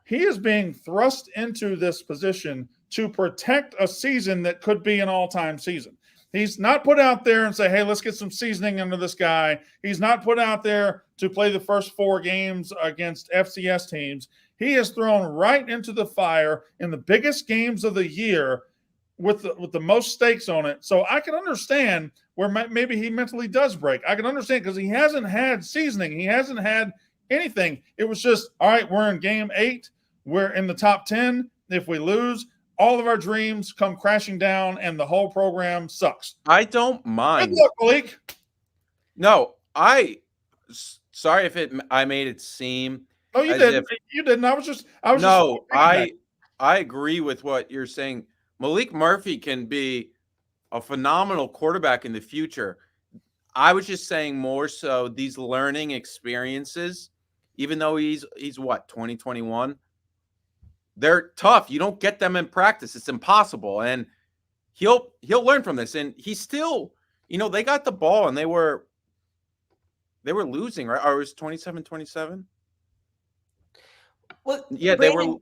he is being thrust into this position to protect a season that could be an all-time season. He's not put out there and say, hey, let's get some seasoning into this guy. He's not put out there to play the first 4 games against FCS teams. He is thrown right into the fire in the biggest games of the year with the most stakes on it. So I can understand where maybe he mentally does break. I can understand because he hasn't had seasoning. He hasn't had anything. It was just, all right, we're in game 8. We're in the top 10. If we lose, all of our dreams come crashing down and the whole program sucks. I don't mind. Good luck, Malik. No, sorry if I made it seem. Oh, you didn't. You didn't. I was No, I agree with what you're saying. Malik Murphy can be a phenomenal quarterback in the future. I was just saying more so these learning experiences, even though he's what, 2021, they're tough. You don't get them in practice. It's impossible. And he'll learn from this. And he's still, they got the ball and they were losing, right? Or it was 27-27. Well, yeah, Brandon,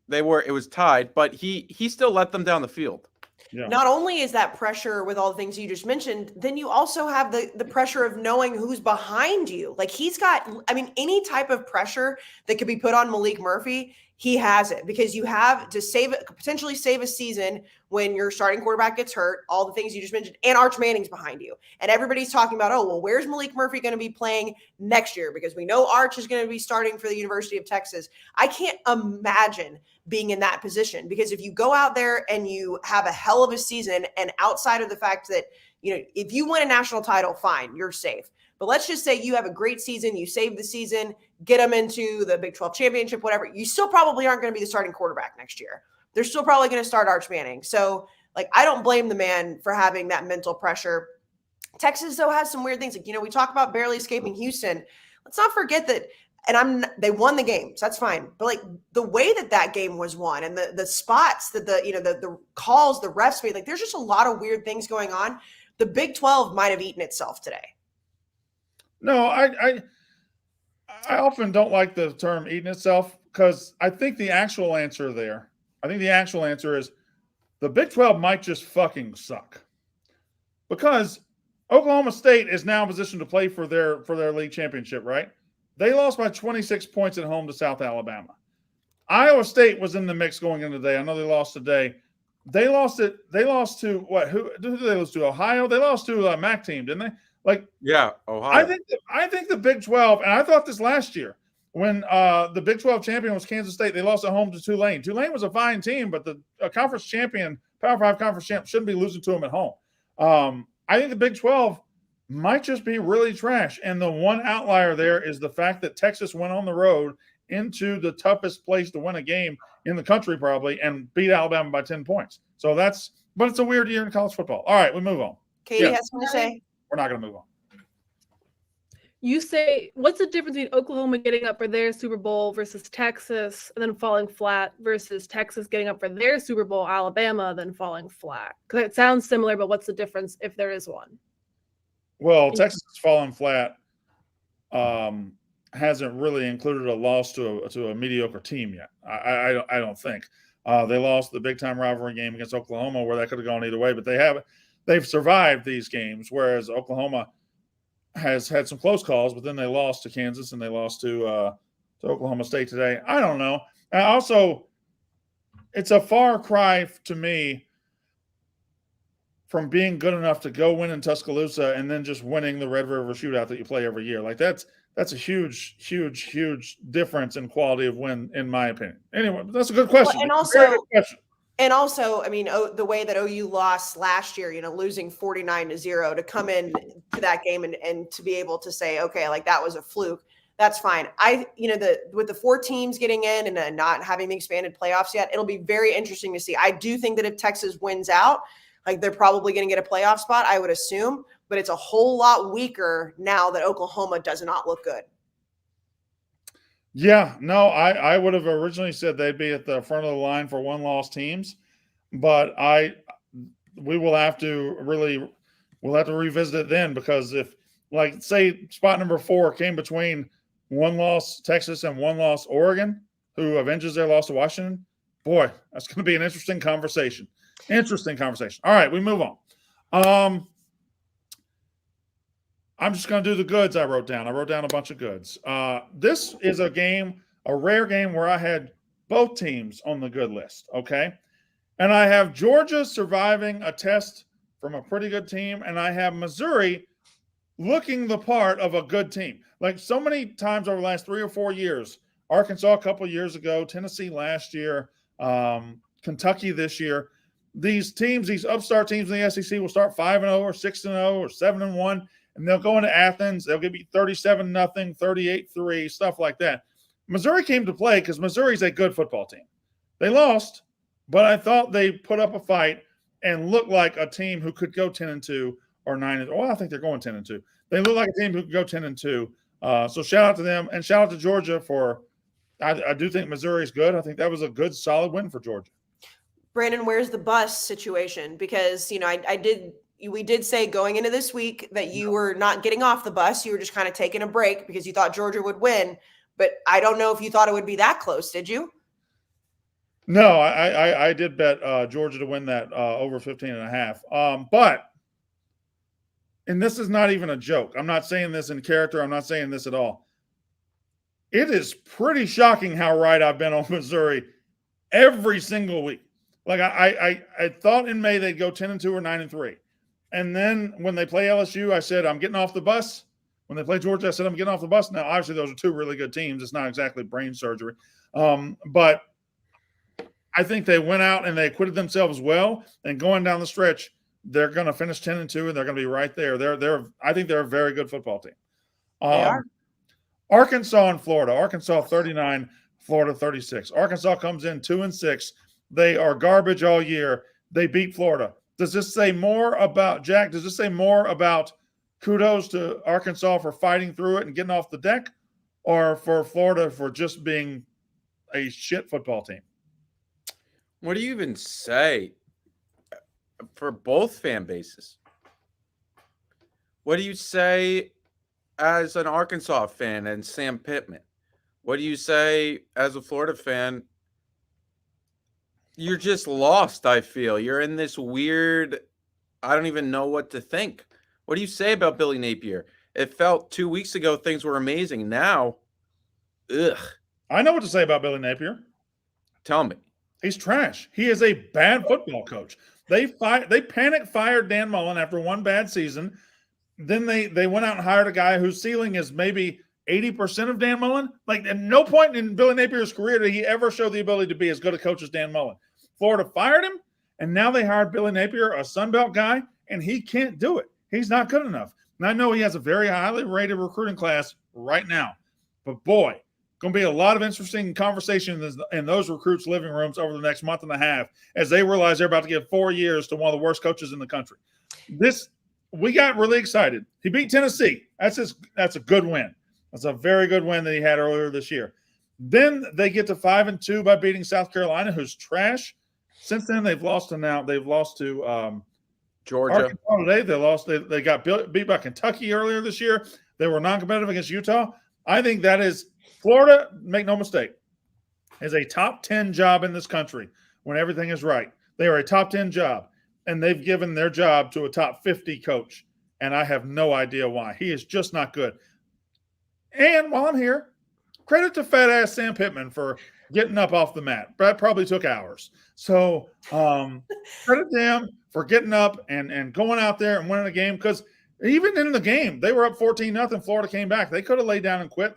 they were, it was tied, but he still let them down the field. Yeah. Not only is that pressure with all the things you just mentioned, then you also have the pressure of knowing who's behind you. Like he's got, any type of pressure that could be put on Malik Murphy, he has it because you have to potentially save a season when your starting quarterback gets hurt, all the things you just mentioned, and Arch Manning's behind you. And everybody's talking about, oh, well, where's Malik Murphy going to be playing next year? Because we know Arch is going to be starting for the University of Texas. I can't imagine being in that position because if you go out there and you have a hell of a season and outside of the fact that, if you win a national title, fine, you're safe. But let's just say you have a great season, you save the season, get them into the Big 12 championship, whatever. You still probably aren't going to be the starting quarterback next year. They're still probably going to start Arch Manning. So, I don't blame the man for having that mental pressure. Texas, though, has some weird things. We talk about barely escaping Houston. Let's not forget that, they won the game, so that's fine. But, the way that game was won and the spots that the calls, the refs made, there's just a lot of weird things going on. The Big 12 might have eaten itself today. No, I often don't like the term eating itself because I think the actual answer is the Big 12 might just fucking suck because Oklahoma State is now in position to play for their league championship, right? They lost by 26 points at home to South Alabama. Iowa State was in the mix going into today. I know they lost today. They lost to what? Who did they lose to? Ohio? They lost to a MAC team, didn't they? Yeah, Ohio. I think the Big 12, and I thought this last year when the Big 12 champion was Kansas State, they lost at home to Tulane. Tulane was a fine team, but the conference champion, Power 5 conference champ, shouldn't be losing to them at home. I think the Big 12 might just be really trash. And the one outlier there is the fact that Texas went on the road into the toughest place to win a game in the country probably and beat Alabama by 10 points. So but it's a weird year in college football. All right, we move on. Katie has something to say. We're not going to move on. You say, what's the difference between Oklahoma getting up for their Super Bowl versus Texas and then falling flat versus Texas getting up for their Super Bowl, Alabama, then falling flat? Because it sounds similar, but what's the difference if there is one? Well, Texas has fallen flat. Hasn't really included a loss to a mediocre team yet. I don't think. They lost the big time rivalry game against Oklahoma where that could have gone either way, but they've survived these games, whereas Oklahoma has had some close calls, but then they lost to Kansas and they lost to Oklahoma State today. I don't know. Also, it's a far cry to me from being good enough to go win in Tuscaloosa and then just winning the Red River Shootout that you play every year. That's a huge, huge, huge difference in quality of win, in my opinion. Anyway, that's a good question. And also, the way that OU lost last year, losing 49-0 to come in to that game and to be able to say, okay, that was a fluke. That's fine. With the 4 teams getting in and not having the expanded playoffs yet, it'll be very interesting to see. I do think that if Texas wins out, they're probably going to get a playoff spot, I would assume. but it's a whole lot weaker now that Oklahoma does not look good. Yeah, no, I would have originally said they'd be at the front of the line for one-loss teams, but we'll have to revisit it then, because if, like, say spot number 4 came between one loss Texas and one loss Oregon, who avenges their loss to Washington, boy, that's going to be an interesting conversation. All right, we move on. I'm just going to do the goods I wrote down. I wrote down a bunch of goods. This is a rare game where I had both teams on the good list, okay? And I have Georgia surviving a test from a pretty good team, and I have Missouri looking the part of a good team. Like so many times over the last 3 or 4 years, Arkansas a couple of years ago, Tennessee last year, Kentucky this year, these teams, these upstart teams in the SEC will start 5-0 or 6-0 or 7-1, and they'll go into Athens. They'll get beat 37-0, 38-3, stuff like that. Missouri came to play because Missouri's a good football team. They lost, but I thought they put up a fight and looked like a team who could go 10-2 or 9. Well, I think they're going 10-2. They look like a team who could go 10-2. So shout out to them, and shout out to Georgia for. I do think Missouri is good. I think that was a good, solid win for Georgia. Brandon, where's the bus situation? Because we did say going into this week that you were not getting off the bus. You were just kind of taking a break because you thought Georgia would win. But I don't know if you thought it would be that close. Did you? No, I did bet Georgia to win that over 15.5. But, and this is not even a joke. I'm not saying this in character. I'm not saying this at all. It is pretty shocking how right I've been on Missouri every single week. Like I thought in May they'd go 10-2 or 9-3. And then when they play LSU, I said, I'm getting off the bus. When they play Georgia, I said, I'm getting off the bus. Now, obviously, those are two really good teams. It's not exactly brain surgery. But I think they went out and they acquitted themselves well. And going down the stretch, they're going to finish 10-2, and they're going to be right there. I think they're a very good football team. They are. Arkansas and Florida. Arkansas 39, Florida 36. Arkansas comes in 2-6. They are garbage all year. They beat Florida. Does this say more about Jack? Does this say more about kudos to Arkansas for fighting through it and getting off the deck, or for Florida for just being a shit football team? What do you even say for both fan bases? What do you say as an Arkansas fan and Sam Pittman? What do you say as a Florida fan? You're just lost, I feel. You're in this weird, I don't even know what to think. What do you say about Billy Napier? It felt 2 weeks ago things were amazing. Now, ugh. I know what to say about Billy Napier. Tell me. He's trash. He is a bad football coach. They panic fired Dan Mullen after one bad season. Then they went out and hired a guy whose ceiling is maybe 80% of Dan Mullen. Like, at no point in Billy Napier's career did he ever show the ability to be as good a coach as Dan Mullen. Florida fired him, and now they hired Billy Napier, a Sun Belt guy, and he can't do it. He's not good enough. And I know he has a very highly rated recruiting class right now. But, boy, going to be a lot of interesting conversation in those recruits' living rooms over the next month and a half as they realize they're about to give 4 years to one of the worst coaches in the country. We got really excited. He beat Tennessee. That's a good win. That's a very good win that he had earlier this year. Then they get to 5-2 by beating South Carolina, who's trash. Since then, they've lost to Georgia. Arkansas today. They got beat by Kentucky earlier this year. They were non-competitive against Utah. I think that is Florida, make no mistake, is a top 10 job in this country when everything is right. They are a top 10 job, and they've given their job to a top 50 coach, and I have no idea why. He is just not good. And while I'm here, credit to fat-ass Sam Pittman for getting up off the mat. That probably took hours. So credit to him for getting up and going out there and winning a game, because even in the game, they were up 14-0. Florida came back. They could have laid down and quit.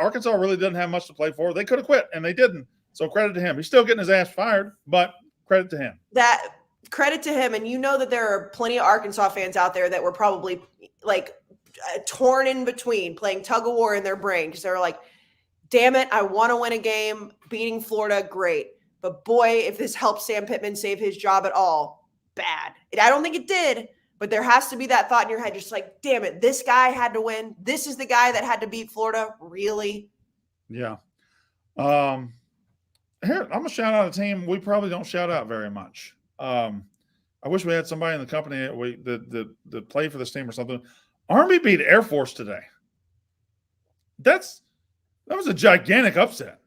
Arkansas really doesn't have much to play for. They could have quit, and they didn't. So credit to him. He's still getting his ass fired, but credit to him. Credit to him. And you know that there are plenty of Arkansas fans out there that were probably like torn in between, playing tug of war in their brain, because they're like, damn it, I want to win a game. Beating Florida, great. But boy, if this helps Sam Pittman save his job at all, bad. I don't think it did, But there has to be that thought in your head, just like, damn it, this guy had to win. This is the guy that had to beat Florida. Really? Yeah. Here, I'm gonna shout out a team we probably don't shout out very much. I wish we had somebody in the company that played for this team or something. Army beat Air Force today. That was a gigantic upset.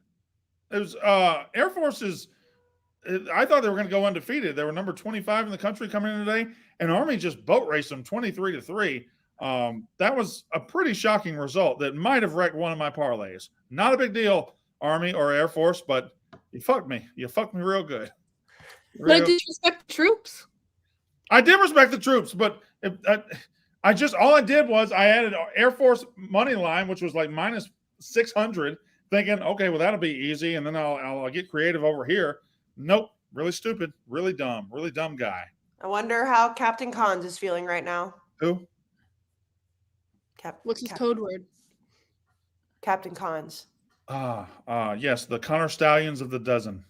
It was Air Force is. I thought they were going to go undefeated. They were number 25 in the country coming in today, and Army just boat raced them 23-3. That was a pretty shocking result that might have wrecked one of my parlays. Not a big deal, Army or Air Force, but you fucked me. You fucked me real good. But did you respect the troops? I did respect the troops, but all I did was I added Air Force money line, which was like minus 600, thinking, okay, well that'll be easy, and then I'll get creative over here. Nope, really stupid, really dumb guy. I wonder how Captain Cons is feeling right now. Who? What's his code word? Captain Cons. Yes, the Connor Stallions of the dozen.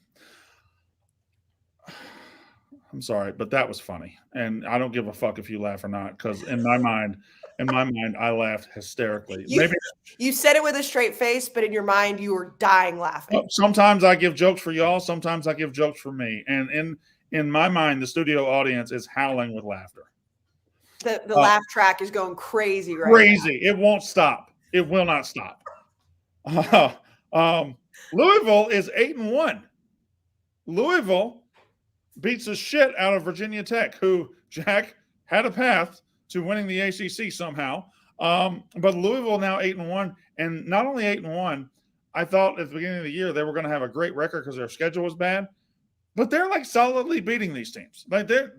I'm sorry, but that was funny, and I don't give a fuck if you laugh or not, because in my mind, I laughed hysterically. You said it with a straight face, but in your mind, you were dying laughing. Sometimes I give jokes for y'all. Sometimes I give jokes for me, and in my mind, the studio audience is howling with laughter. The laugh track is going crazy right Crazy! now. It won't stop. It will not stop. Louisville is 8-1. Louisville beats the shit out of Virginia Tech, who, Jack, had a path to winning the ACC somehow. But Louisville now 8-1, and not only 8-1, I thought at the beginning of the year they were going to have a great record because their schedule was bad, but they're like solidly beating these teams. Like they're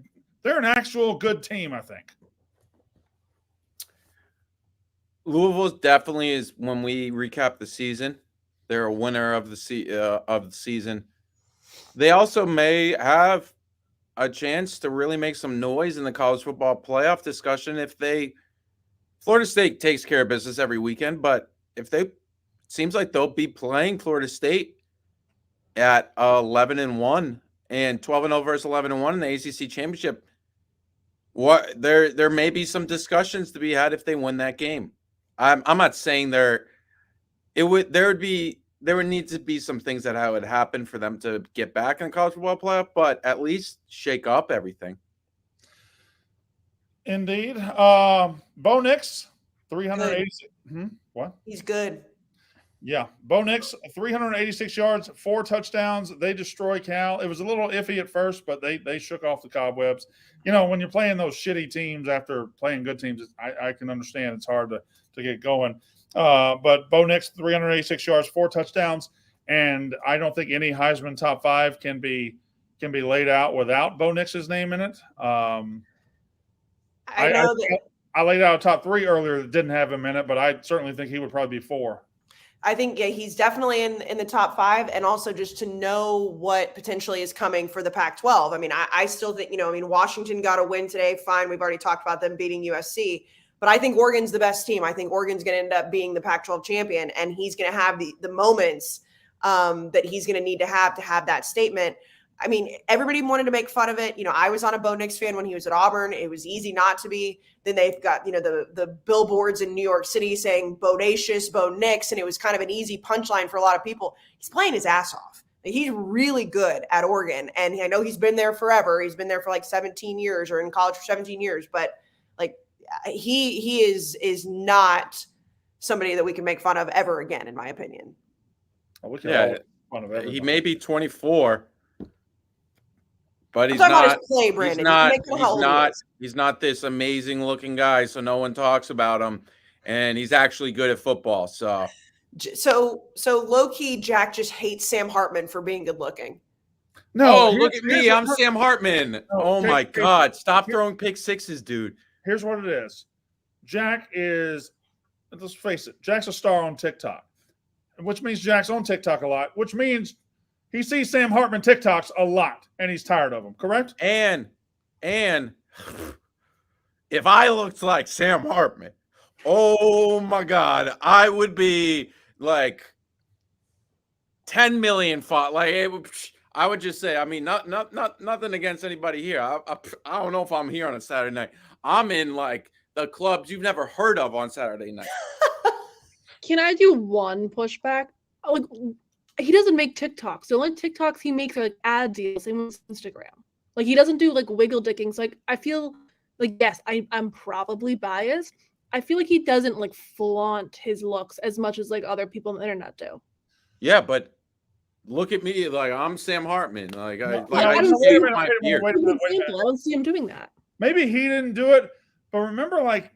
an actual good team, I think. Louisville definitely is, when we recap the season, they're a winner of the season. They also may have a chance to really make some noise in the college football playoff discussion if Florida State takes care of business every weekend, but it seems like they'll be playing Florida State at 11-1 and 12-0 versus 11-1 in the ACC championship. There may be some discussions to be had if they win that game. I'm not saying there would need to be some things that would happen for them to get back in the college football playoff, but at least shake up everything. Indeed. Bo Nix, 386. What? He's good. Yeah. Bo Nix, 386 yards, 4 touchdowns. They destroy Cal. It was a little iffy at first, but they shook off the cobwebs. You know, when you're playing those shitty teams after playing good teams, I can understand it's hard to get going. But Bo Nix, 386 yards, 4 touchdowns, and I don't think any Heisman top 5 can be laid out without Bo Nix's name in it. I laid out a top 3 earlier that didn't have him in it, but I certainly think he would probably be 4. I think he's definitely in the top 5, and also just to know what potentially is coming for the Pac-12. I mean, I still think, Washington got a win today. Fine. We've already talked about them beating USC. But I think Oregon's the best team. I think Oregon's going to end up being the Pac-12 champion, and he's going to have the moments that he's going to need to have that statement. I mean, everybody wanted to make fun of it. I was on a Bo Nix fan when he was at Auburn. It was easy not to be. Then they've got, the billboards in New York City saying Bodacious, Bo Nix, and it was kind of an easy punchline for a lot of people. He's playing his ass off. He's really good at Oregon, and I know he's been there forever. He's been there for like 17 years or in college for 17 years, but like, he is not somebody that we can make fun of ever again, in my opinion. We can all make fun of everybody. He may be 24, but he's talking about not. his play, Brandon. He's not this amazing looking guy, so no one talks about him. And he's actually good at football. So low key, Jack just hates Sam Hartman for being good looking. No, look at me. I'm Sam Hartman. Oh my God! Stop throwing pick sixes, dude. Here's what it is. Jack is, let's face it, Jack's a star on TikTok, which means Jack's on TikTok a lot, which means he sees Sam Hartman TikToks a lot, and he's tired of them, correct? And if I looked like Sam Hartman, oh my God, I would be like 10 million I would just say, I mean, not nothing against anybody here. I don't know if I'm here on a Saturday night. I'm in like the clubs you've never heard of on Saturday night. Can I do one pushback? Like, he doesn't make TikToks. The only TikToks he makes are like ad deals. Same with Instagram. Like, he doesn't do like wiggle dicking. So like, I feel like, yes, I'm probably biased. I feel like he doesn't like flaunt his looks as much as like other people on the internet do. Yeah, but look at me, like I'm Sam Hartman. Like I I just don't shaved see- my wait a beard. minute, wait a minute. I don't see him doing that. Maybe he didn't do it, but remember like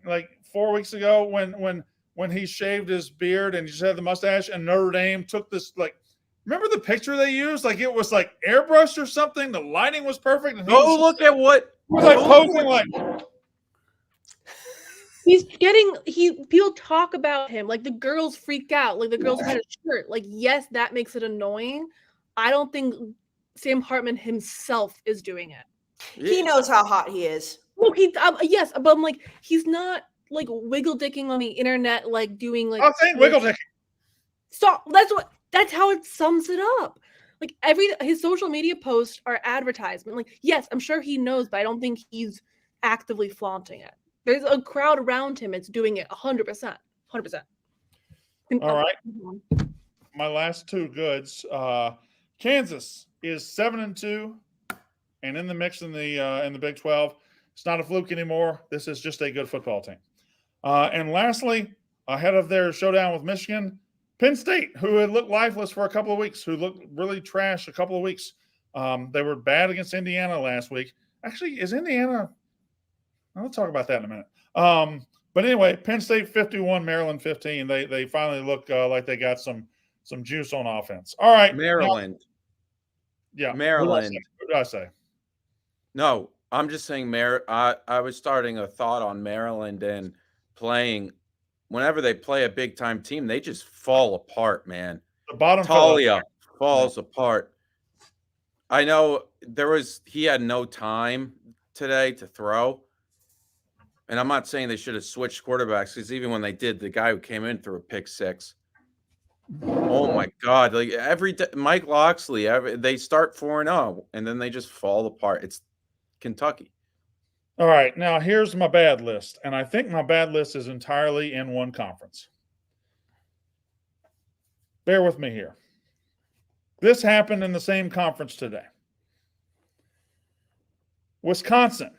4 weeks ago when he shaved his beard and he just had the mustache and Notre Dame took this like, remember the picture they used? Like it was like airbrushed or something. The lighting was perfect. And Go look at what he was like posing like. He's getting people talk about him, like the girls freak out, like the girls had a shirt. Like, yes, that makes it annoying. I don't think Sam Hartman himself is doing it. He knows how hot he is. Well, yes, but I'm like, he's not like wiggle dicking on the internet, like doing like. I'm saying wiggle dick. Stop. That's how it sums it up. Like his social media posts are advertisement. Like, yes, I'm sure he knows, but I don't think he's actively flaunting it. There's a crowd around him. It's doing it 100%. 100%. All right. My last two goods. Kansas is 7-2 and in the mix in the Big 12. It's not a fluke anymore. This is just a good football team. And lastly, ahead of their showdown with Michigan, Penn State, who had looked lifeless for a couple of weeks, who looked really trash a couple of weeks. They were bad against Indiana last week. Actually, is Indiana – I'll talk about that in a minute. But anyway, Penn State 51, Maryland 15. They finally look like they got some juice on offense. All right. Maryland. Yeah. Maryland. What did I say? No, I'm just saying I was starting a thought on Maryland and playing whenever they play a big time team, they just fall apart, man. The bottom Talia falls apart. I know he had no time today to throw. And I'm not saying they should have switched quarterbacks because even when they did, the guy who came in threw a pick six. Oh my God! Like Mike Loxley, they start 4-0 and then they just fall apart. It's Kentucky. All right, now here's my bad list, and I think my bad list is entirely in one conference. Bear with me here. This happened in the same conference today. Wisconsin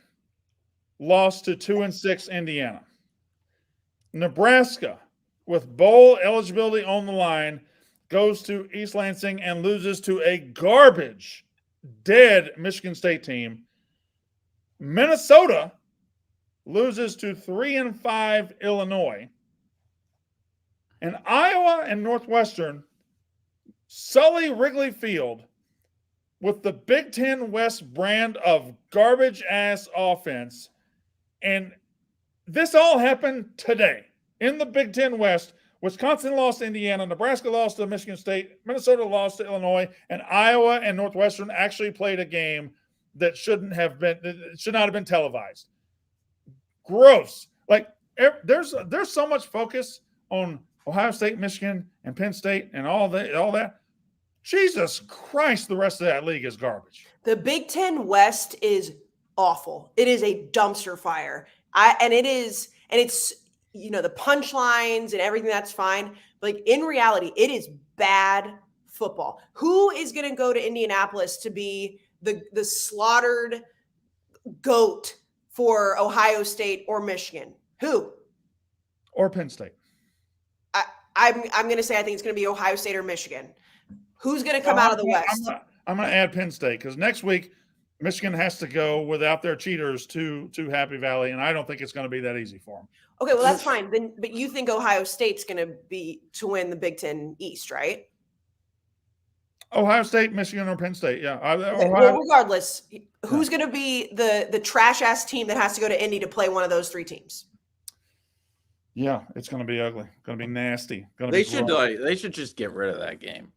lost to 2-6 Indiana. Nebraska, with bowl eligibility on the line, goes to East Lansing and loses to a garbage, dead Michigan State team. Minnesota loses to 3-5 Illinois. And Iowa and Northwestern sully Wrigley Field with the Big Ten West brand of garbage-ass offense. And this all happened today in the Big Ten West. Wisconsin lost to Indiana, Nebraska lost to Michigan State, Minnesota lost to Illinois, and Iowa and Northwestern actually played a game that should not have been televised. Gross. Like there's so much focus on Ohio State, Michigan, and Penn State and all that. Jesus Christ, the rest of that league is garbage. The Big Ten West is awful. It is a dumpster fire. It's the punchlines and everything, that's fine. But like in reality, it is bad football. Who is going to go to Indianapolis to be the slaughtered goat for Ohio State or Michigan? Who? Or Penn State. I'm going to say I think it's going to be Ohio State or Michigan. Who's going to come out of the West? I'm going to add Penn State because next week Michigan has to go without their cheaters to Happy Valley, and I don't think it's going to be that easy for them. Okay, well that's fine. But you think Ohio State's going to win the Big Ten East, right? Ohio State, Michigan, or Penn State, yeah. Well, regardless, who's going to be the trash ass team that has to go to Indy to play one of those three teams? Yeah, it's going to be ugly. Going to be nasty. They should just get rid of that game.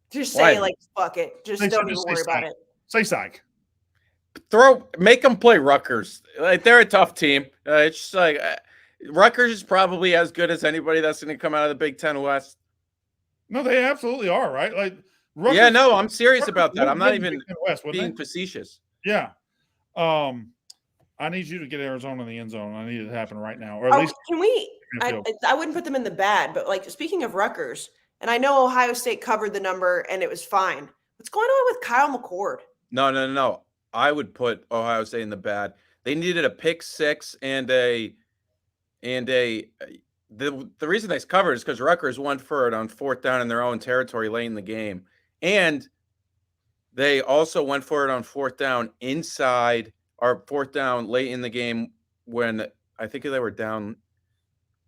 Just say fuck it. Just don't even worry about it. Say psych. Make them play Rutgers. Like they're a tough team. It's just like Rutgers is probably as good as anybody that's going to come out of the Big Ten West. No, they absolutely are, right? Like Rutgers, yeah, no, I'm serious about that. I'm not even being facetious. Yeah. I need you to get Arizona in the end zone. I need it to happen right now, or at Oh, least can we? field. I wouldn't put them in the bad, but like speaking of Rutgers, and I know Ohio State covered the number and it was fine. What's going on with Kyle McCord? No. I would put Ohio State in the bad. They needed a pick six and the reason they covered is because Rutgers went for it on fourth down in their own territory late in the game. And they also went for it on fourth down inside or fourth down late in the game when I think they were down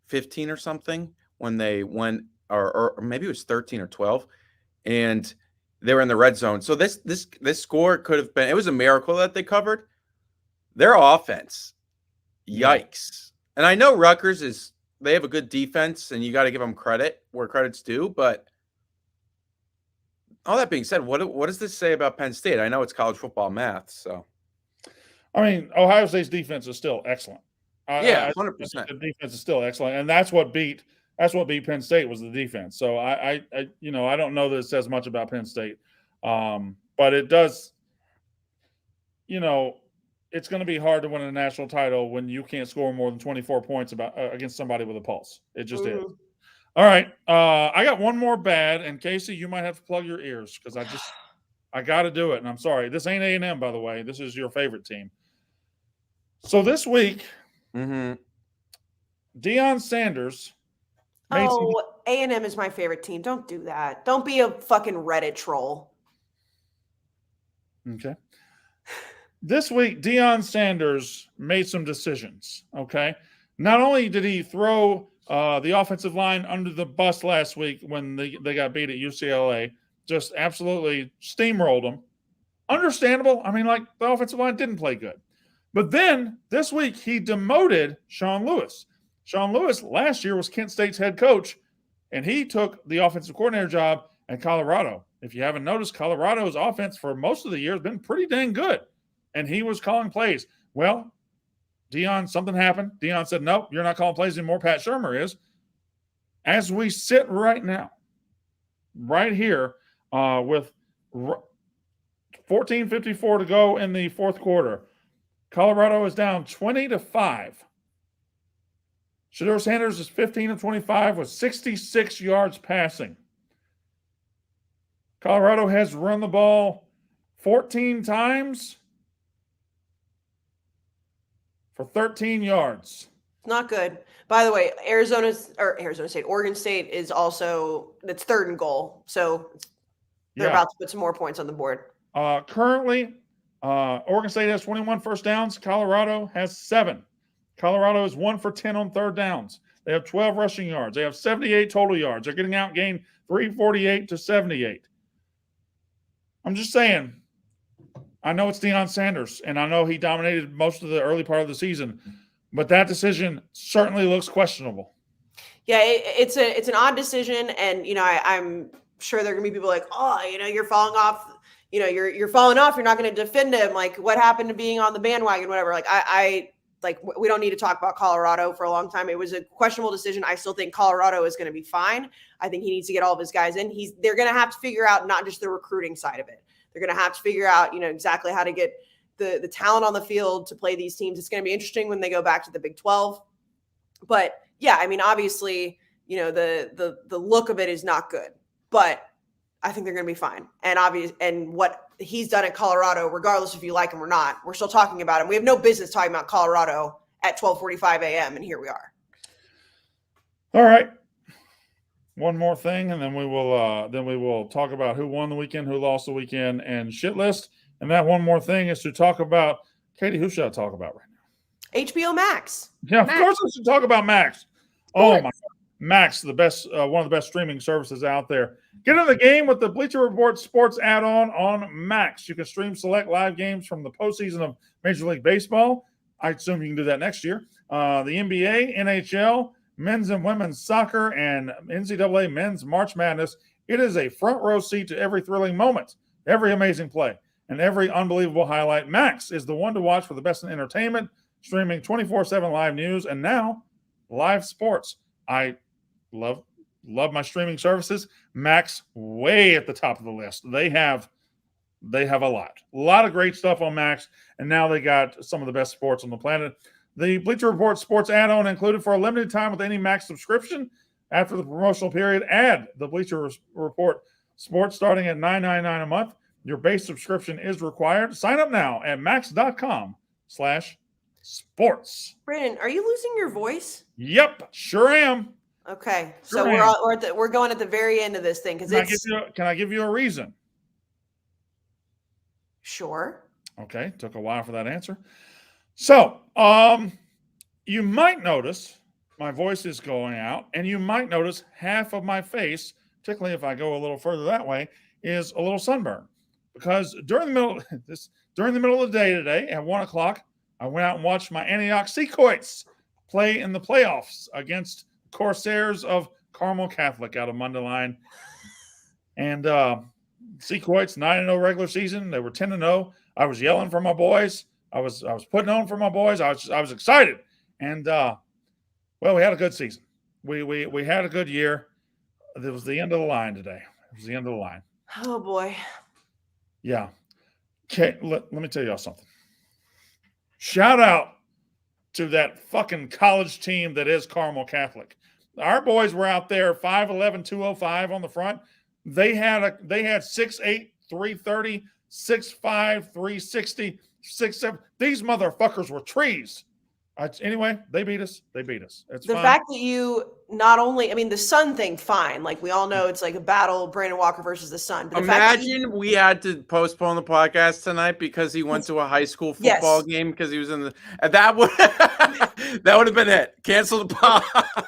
15 or something when they went, or maybe it was 13 or 12, and they were in the red zone. So this score could have been, it was a miracle that they covered. Their offense, yikes. And I know Rutgers they have a good defense and you got to give them credit where credit's due, but all that being said, what does this say about Penn State? I know it's college football math, so. I mean, Ohio State's defense is still excellent. 100%. The defense is still excellent, and that's what beat Penn State was the defense. So I don't know that it says much about Penn State, but it does. It's going to be hard to win a national title when you can't score more than 24 points against somebody with a pulse. It just is. All right, I got one more bad, and Casey, you might have to plug your ears because I got to do it, and I'm sorry. This ain't A&M, by the way. This is your favorite team. So this week, Deion Sanders. A&M is my favorite team. Don't do that. Don't be a fucking Reddit troll. Okay. This week, Deion Sanders made some decisions, okay? Not only did he throw the offensive line under the bus last week when they got beat at UCLA, just absolutely steamrolled them. Understandable. I mean, like, the offensive line didn't play good. But then this week, he demoted Sean Lewis. Sean Lewis last year was Kent State's head coach, and he took the offensive coordinator job at Colorado. If you haven't noticed, Colorado's offense for most of the year has been pretty dang good, and he was calling plays. Well, Deion, something happened. Deion said, nope, you're not calling plays anymore. Pat Shurmur is. As we sit right now, right here, with 14:54 to go in the fourth quarter, Colorado is down 20-5. Shedeur Sanders is 15 of 25 with 66 yards passing. Colorado has run the ball 14 times for 13 yards. Not good. By the way, Oregon State is also, it's 3rd and goal. So they're about to put some more points on the board. Currently, Oregon State has 21 first downs. Colorado has 7. Colorado is 1 for 10 on third downs. They have 12 rushing yards. They have 78 total yards. They're getting outgained 348 to 78. I'm just saying, I know it's Deion Sanders, and I know he dominated most of the early part of the season, but that decision certainly looks questionable. Yeah, it's an odd decision, and I'm sure there are gonna be people like, oh, you're falling off. You're falling off. You're not going to defend him. Like, what happened to being on the bandwagon? Whatever. Like, we don't need to talk about Colorado for a long time. It was a questionable decision. I still think Colorado is going to be fine. I think he needs to get all of his guys in. They're going to have to figure out not just the recruiting side of it. They're going to have to figure out, exactly how to get the talent on the field to play these teams. It's going to be interesting when they go back to the Big 12. But yeah, I mean, obviously, the look of it is not good, but I think they're going to be fine. And what he's done at Colorado, regardless if you like him or not, we're still talking about him. We have no business talking about Colorado at 12:45 a.m. and here we are. All right. One more thing, and then we will talk about who won the weekend, who lost the weekend, and shit list. And that one more thing is to talk about, Katie, who should I talk about right now? HBO Max. Yeah, of course I should talk about Max. Oh my God. Max, the best, one of the best streaming services out there. Get in the game with the Bleacher Report Sports add-on on Max. You can stream select live games from the postseason of Major League Baseball. I assume you can do that next year. The NBA, NHL, men's and women's soccer, and NCAA men's March Madness. It is a front row seat to every thrilling moment, every amazing play, and every unbelievable highlight. Max is the one to watch for the best in entertainment, streaming 24/7 live news, and now live sports. I love my streaming services. Max way at the top of the list. They have They have a lot of great stuff on Max, and now they got some of the best sports on the planet. The Bleacher Report sports add-on included for a limited time with any Max subscription. After the promotional period, add the Bleacher Report sports starting at $9.99 a month. Your base subscription is required. Sign up now at max.com/sports. Brandon, are you losing your voice? Yep, sure am. Okay, so Sure we're going at the very end of this thing because Can I give you a reason? Sure. Okay, took a while for that answer. So, you might notice my voice is going out, and you might notice half of my face, particularly if I go a little further that way, is a little sunburned. Because during the middle of the day today at 1:00, I went out and watched my Antioch Seacoites play in the playoffs against Corsairs of Carmel Catholic out of Mundelein. And Seacoites 9-0 regular season. They were 10-0. I was yelling for my boys. I was putting on for my boys. I was excited. And well, we had a good season. We had a good year. It was the end of the line today. It was the end of the line. Oh boy. Yeah. Okay, let me tell y'all something. Shout out to that fucking college team that is Carmel Catholic. Our boys were out there 5'11", 205 on the front. They had 6'8", 330, 6'5", 360, 6'7". These motherfuckers were trees. Anyway, they beat us. It's The fine. fact that you not only, I mean, the Sun thing, fine. Like we all know, it's like a battle, Brandon Walker versus the Sun. But the fact that Imagine we had to postpone the podcast tonight because he went to a high school football Yes. game because he was in the. That would that would have been it. Cancel the pod.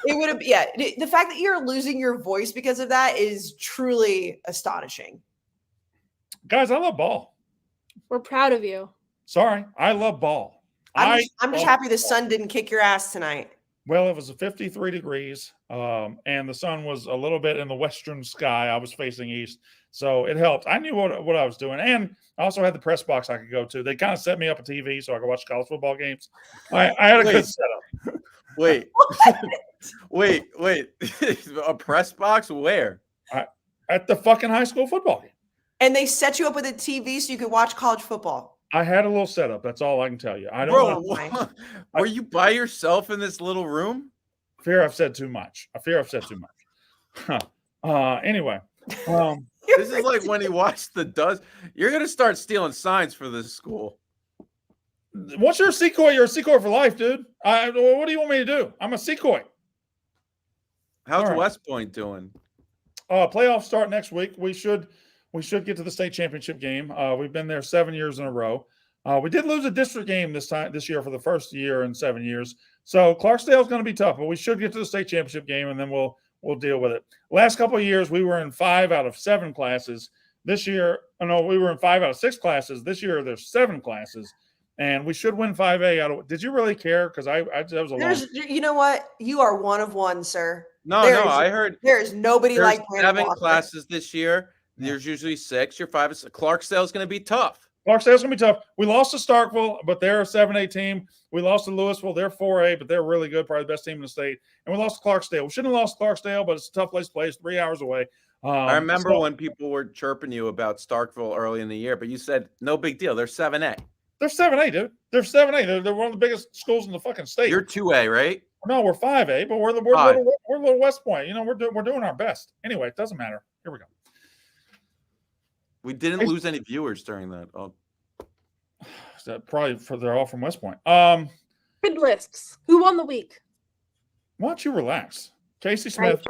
it would have, yeah. The fact that you're losing your voice because of that is truly astonishing. Guys, I love ball. We're proud of you. Sorry, I love ball. I'm just love happy the ball. Sun didn't kick your ass tonight. Well, it was 53 degrees, and the sun was a little bit in the western sky. I was facing east, so it helped. I knew what I was doing, and I also had the press box I could go to. They kind of set me up a TV so I could watch college football games. I had a good setup. Wait, wait. A press box? Where? At the fucking high school football game. And they set you up with a TV so you could watch college football. I had a little setup. That's all I can tell you. I don't Bro, know. were you by yourself in this little room? I fear I've said too much. Anyway. This is like when he watched the dust. You're gonna start stealing signs for this school. What's your Seacoy? You're a Seacoy for life, dude. What do you want me to do? I'm a Seacoy. How's All right. West Point doing? Playoffs start next week. We should get to the state championship game. We've been there 7 years in a row. We did lose a district game this year for the first year in 7 years. So Clarksdale's going to be tough, but we should get to the state championship game, and then we'll deal with it. Last couple of years, we were in 5 out of 7 classes. This year, we were in 5 out of 6 classes. This year, there's 7 classes, and we should win 5A out of. Did you really care? Because that was a long. You know what? You are one of one, sir. No, I heard there is nobody there's like Brandon 7 Walker. classes this year. There's usually 6. You're 5. Clarksdale's going to be tough. Clarksdale's going to be tough. We lost to Starkville, but they're a 7A team. We lost to Louisville. They're 4A, but they're really good, probably the best team in the state. And we lost to Clarksdale. We shouldn't have lost to Clarksdale, but it's a tough place to play. It's 3 hours away. I remember when people were chirping you about Starkville early in the year, but you said, no big deal. They're 7A. They're 7A, dude. They're 7A. They're one of the biggest schools in the fucking state. You're 2A, right? No, we're 5A, but we're little West Point. We're doing our best. Anyway, it doesn't matter. Here we go. We didn't lose any viewers during that. Oh. Probably they're all from West Point. Good lists. Who won the week? Why don't you relax? Casey Smith.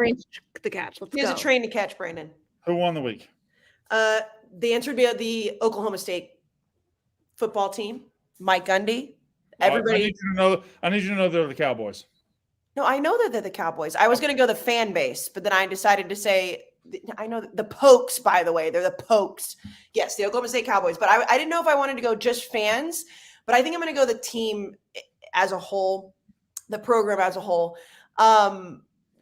The catch. Let's He go. has a train to catch, Brandon. Who won the week? The answer would be the Oklahoma State football team. Mike Gundy. Everybody. I need you to know they're the Cowboys. No, I know that they're the Cowboys. I was going to go the fan base, but then I decided to say, I know the Pokes, by the way. They're the Pokes. Yes, the Oklahoma State Cowboys. But I didn't know if I wanted to go just fans, but I think I'm going to go the team as a whole, the program as a whole.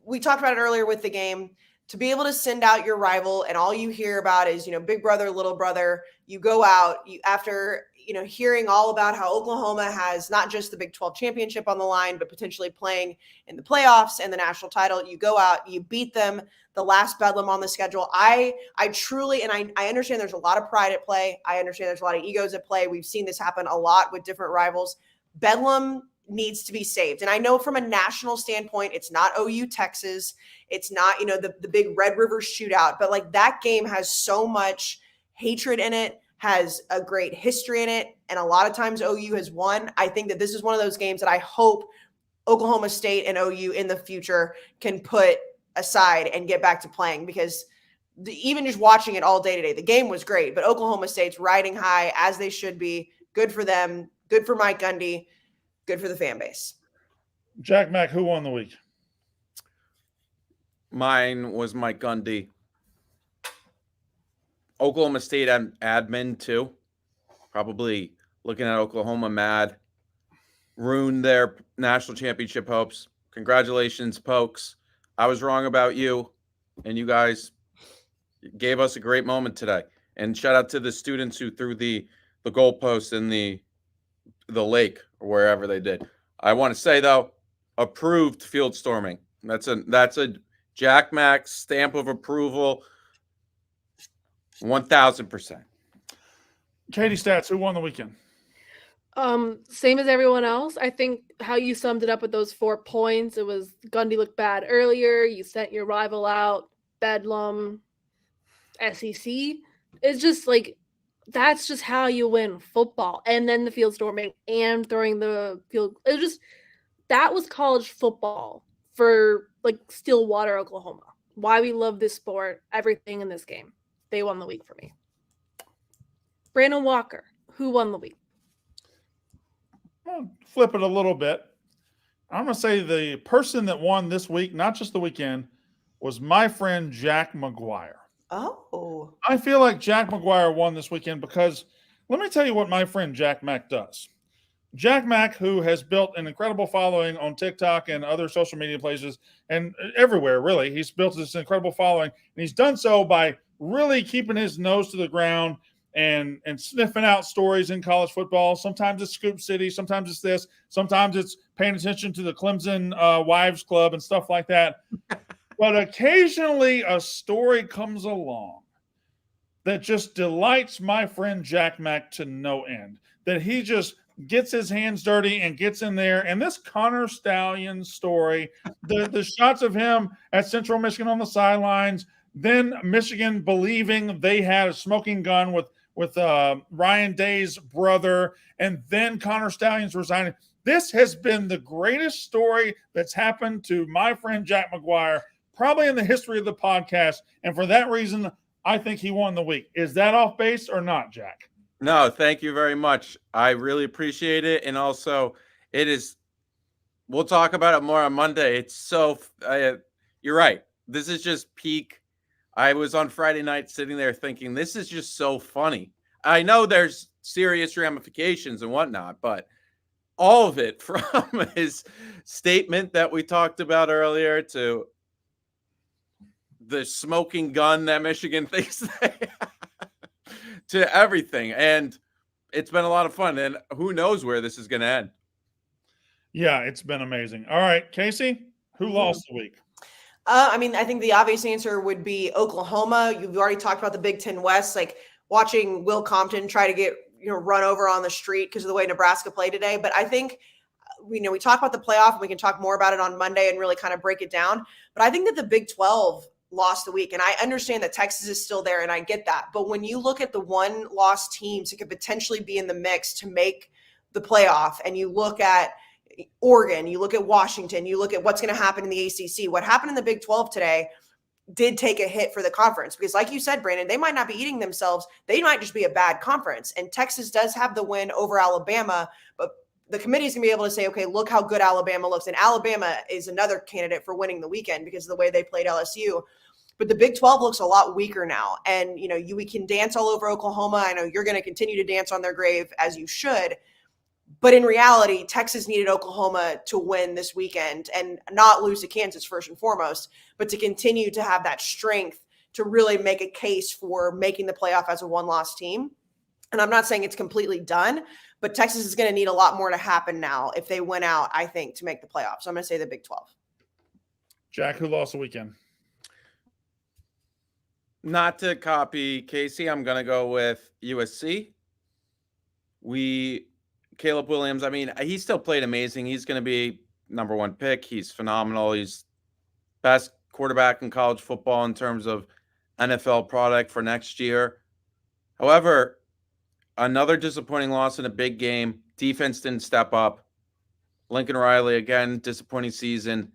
We talked about it earlier with the game. To be able to send out your rival and all you hear about is, big brother, little brother. You go out after hearing all about how Oklahoma has not just the Big 12 championship on the line, but potentially playing in the playoffs and the national title. You go out, you beat them, the last Bedlam on the schedule. I truly, and I understand there's a lot of pride at play. I understand there's a lot of egos at play. We've seen this happen a lot with different rivals. Bedlam needs to be saved. And I know from a national standpoint, it's not OU Texas. It's not, the big Red River shootout, but like that game has so much hatred in it, has a great history in it. And a lot of times OU has won. I think that this is one of those games that I hope Oklahoma State and OU in the future can put aside and get back to playing, because even just watching it all day today, the game was great, but Oklahoma State's riding high as they should be. Good for them. Good for Mike Gundy. Good for the fan base. Jack Mack, who won the week? Mine was Mike Gundy. Oklahoma State admin too. Probably looking at Oklahoma mad. Ruined their national championship hopes. Congratulations, Pokes. I was wrong about you, and you guys gave us a great moment today. And shout out to the students who threw the goalpost in the lake or wherever they did. I want to say though, approved field storming. That's a Jack Mack stamp of approval. 1000%. Katie Stats, who won the weekend? Same as everyone else. I think how you summed it up with those 4 points, it was Gundy looked bad earlier. You sent your rival out, Bedlam, SEC. It's just like, that's just how you win football. And then the field storming and throwing the field. It was just, that was college football for like Stillwater, Oklahoma. Why we love this sport, everything in this game. They won the week for me. Brandon Walker, who won the week? I'll flip it a little bit. I'm going to say the person that won this week, not just the weekend, was my friend Jack McGuire. Oh. I feel like Jack McGuire won this weekend because let me tell you what my friend Jack Mack does. Jack Mack, who has built an incredible following on TikTok and other social media places and everywhere, really. He's built this incredible following, and he's done so by really keeping his nose to the ground and sniffing out stories in college football. Sometimes it's Scoop City, sometimes it's this, sometimes it's paying attention to the Clemson Wives Club and stuff like that. But occasionally a story comes along that just delights my friend Jack Mack to no end, that he just gets his hands dirty and gets in there. And this Connor Stallion story, the shots of him at Central Michigan on the sidelines, then Michigan believing they had a smoking gun with Ryan Day's brother, and then Connor Stallion's resigning. This has been the greatest story that's happened to my friend Jack McGuire, probably in the history of the podcast. And for that reason, I think he won the week. Is that off base or not, Jack? No, thank you very much. I really appreciate it. And also, it is, we'll talk about it more on Monday. It's so, you're right. This is just peak. I was on Friday night sitting there thinking, this is just so funny. I know there's serious ramifications and whatnot, but all of it, from his statement that we talked about earlier to the smoking gun that Michigan thinks they to everything. And it's been a lot of fun. And who knows where this is going to end. Yeah, it's been amazing. All right, Casey, who lost the week? I think the obvious answer would be Oklahoma. You've already talked about the Big Ten West, like watching Will Compton try to get run over on the street because of the way Nebraska played today. But I think we talk about the playoff, and we can talk more about it on Monday and really kind of break it down. But I think that the Big 12 lost the week, and I understand that Texas is still there, and I get that. But when you look at the one-loss teams that could potentially be in the mix to make the playoff, and you look at Oregon, you look at Washington, you look at what's going to happen in the ACC, what happened in the Big 12 today did take a hit for the conference, because like you said, Brandon, they might not be eating themselves. They might just be a bad conference. And Texas does have the win over Alabama, but the committee is going to be able to say, okay, look how good Alabama looks. And Alabama is another candidate for winning the weekend because of the way they played LSU. But the Big 12 looks a lot weaker now. And, we can dance all over Oklahoma. I know you're going to continue to dance on their grave, as you should. But in reality, Texas needed Oklahoma to win this weekend and not lose to Kansas first and foremost, but to continue to have that strength to really make a case for making the playoff as a one-loss team. And I'm not saying it's completely done, but Texas is going to need a lot more to happen now if they win out, I think, to make the playoffs. So I'm going to say the Big 12. Jack, who lost the weekend? Not to copy Casey, I'm going to go with USC. Caleb Williams, I mean, he still played amazing. He's going to be number 1 pick. He's phenomenal. He's best quarterback in college football in terms of NFL product for next year. However, another disappointing loss in a big game. Defense didn't step up. Lincoln Riley, again, disappointing season.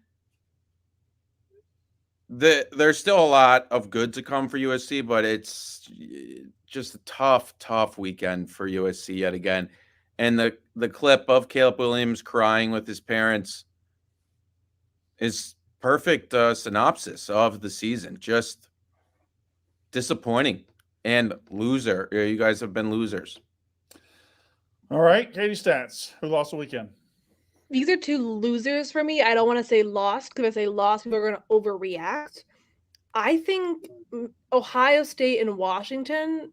There's still a lot of good to come for USC, but it's just a tough weekend for USC yet again. And the clip of Caleb Williams crying with his parents is perfect synopsis of the season. Just disappointing and loser. You guys have been losers. All right, Katie Stats, who lost the weekend? These are 2 losers for me. I don't want to say lost, because if I say lost, people are going to overreact. I think Ohio State and Washington,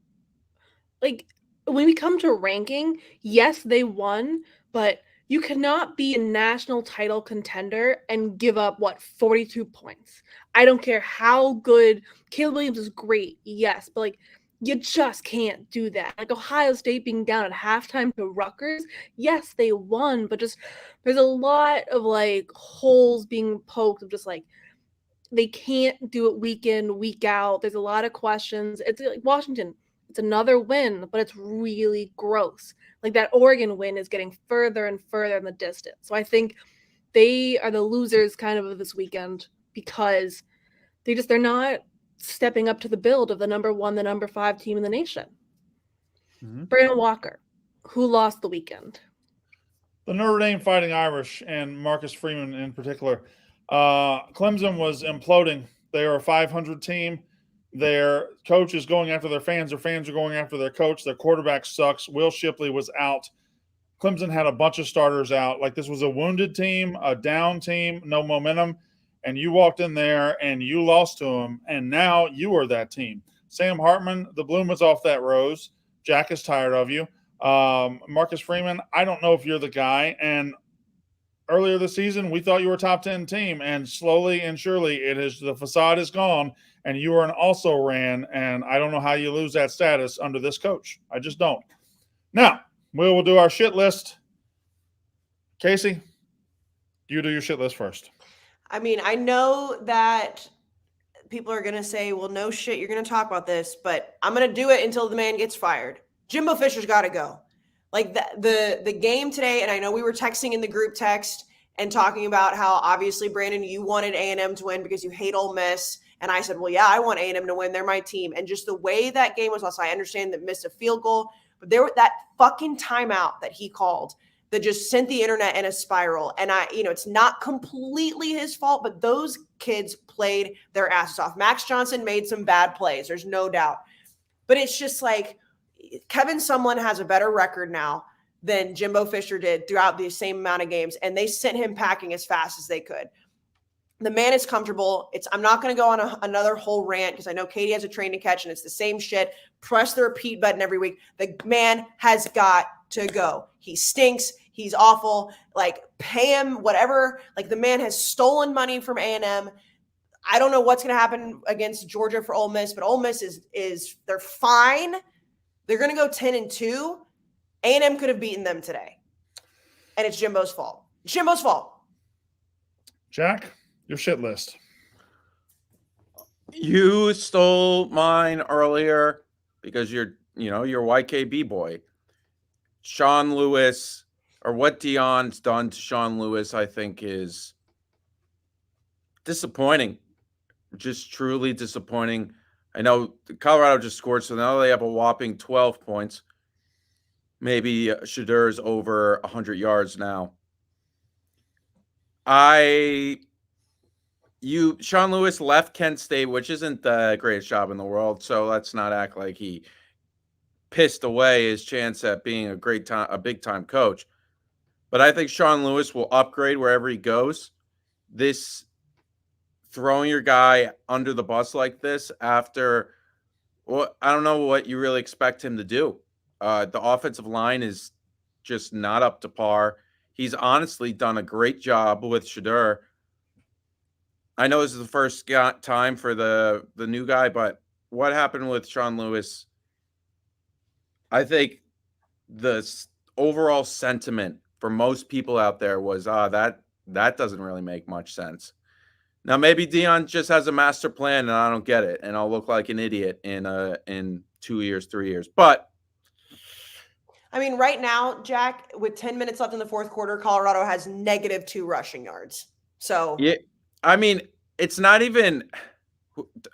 like, when we come to ranking, yes, they won, but you cannot be a national title contender and give up, 42 points. I don't care how good. Caleb Williams is great, yes, but, like, you just can't do that. Like, Ohio State being down at halftime to Rutgers, yes, they won, but just there's a lot of, like, holes being poked of just, like, they can't do it week in, week out. There's a lot of questions. It's like Washington. It's another win, but it's really gross. Like, that Oregon win is getting further and further in the distance. So I think they are the losers kind of this weekend, because they're not stepping up to the build of the number 1, the number 5 team in the nation. Mm-hmm. Brandon Walker, who lost the weekend? The Notre Dame Fighting Irish, and Marcus Freeman in particular. Clemson was imploding. They are a 500 team. Their coach is going after their fans. Their fans are going after their coach. Their quarterback sucks. Will Shipley was out. Clemson had a bunch of starters out. Like, this was a wounded team, a down team, no momentum. And you walked in there and you lost to them. And now you are that team. Sam Hartman, the bloom is off that rose. Jack is tired of you. Marcus Freeman, I don't know if you're the guy. And earlier this season, we thought you were a top 10 team. And slowly and surely, the facade is gone. And you are an also-ran, and I don't know how you lose that status under this coach. I just don't. Now, we will do our shit list. Casey, you do your shit list first. I mean, I know that people are going to say, well, no shit, you're going to talk about this, but I'm going to do it until the man gets fired. Jimbo Fisher's got to go. Like, the game today, and I know we were texting in the group text and talking about how, obviously, Brandon, you wanted A&M to win because you hate Ole Miss. And I said, well, yeah, I want A&M to win. They're my team. And just the way that game was lost, I understand that missed a field goal, but that fucking timeout that he called that just sent the internet in a spiral. And it's not completely his fault, but those kids played their asses off. Max Johnson made some bad plays. There's no doubt. But it's just like Kevin Sumlin has a better record now than Jimbo Fisher did throughout the same amount of games. And they sent him packing as fast as they could. The man is comfortable. I'm not going to go on another whole rant because I know Katie has a train to catch and it's the same shit. Press the repeat button every week. The man has got to go. He stinks. He's awful. Like, pay him whatever. Like, the man has stolen money from A&M. I don't know what's going to happen against Georgia for Ole Miss, but Ole Miss is they're fine. They're going to go 10-2. A&M could have beaten them today. And it's Jimbo's fault. It's Jimbo's fault. Jack, your shit list. You stole mine earlier because you're YKB boy. Sean Lewis, or what Deion's done to Sean Lewis, I think is disappointing. Just truly disappointing. I know Colorado just scored, so now they have a whopping 12 points. Maybe Shadur's over 100 yards now. Sean Lewis left Kent State, which isn't the greatest job in the world, so let's not act like he pissed away his chance at being a big-time coach. But I think Sean Lewis will upgrade wherever he goes. This throwing your guy under the bus like this after, well, I don't know what you really expect him to do. The offensive line is just not up to par. He's honestly done a great job with Shadur. I know this is the first time for the new guy, but what happened with Sean Lewis? I think the overall sentiment for most people out there was, that doesn't really make much sense. Now maybe Dion just has a master plan and I don't get it, and I'll look like an idiot in 2 years, 3 years. But I mean, right now, Jack, with 10 minutes left in the fourth quarter, Colorado has -2 rushing yards. So yeah, I mean, it's not even.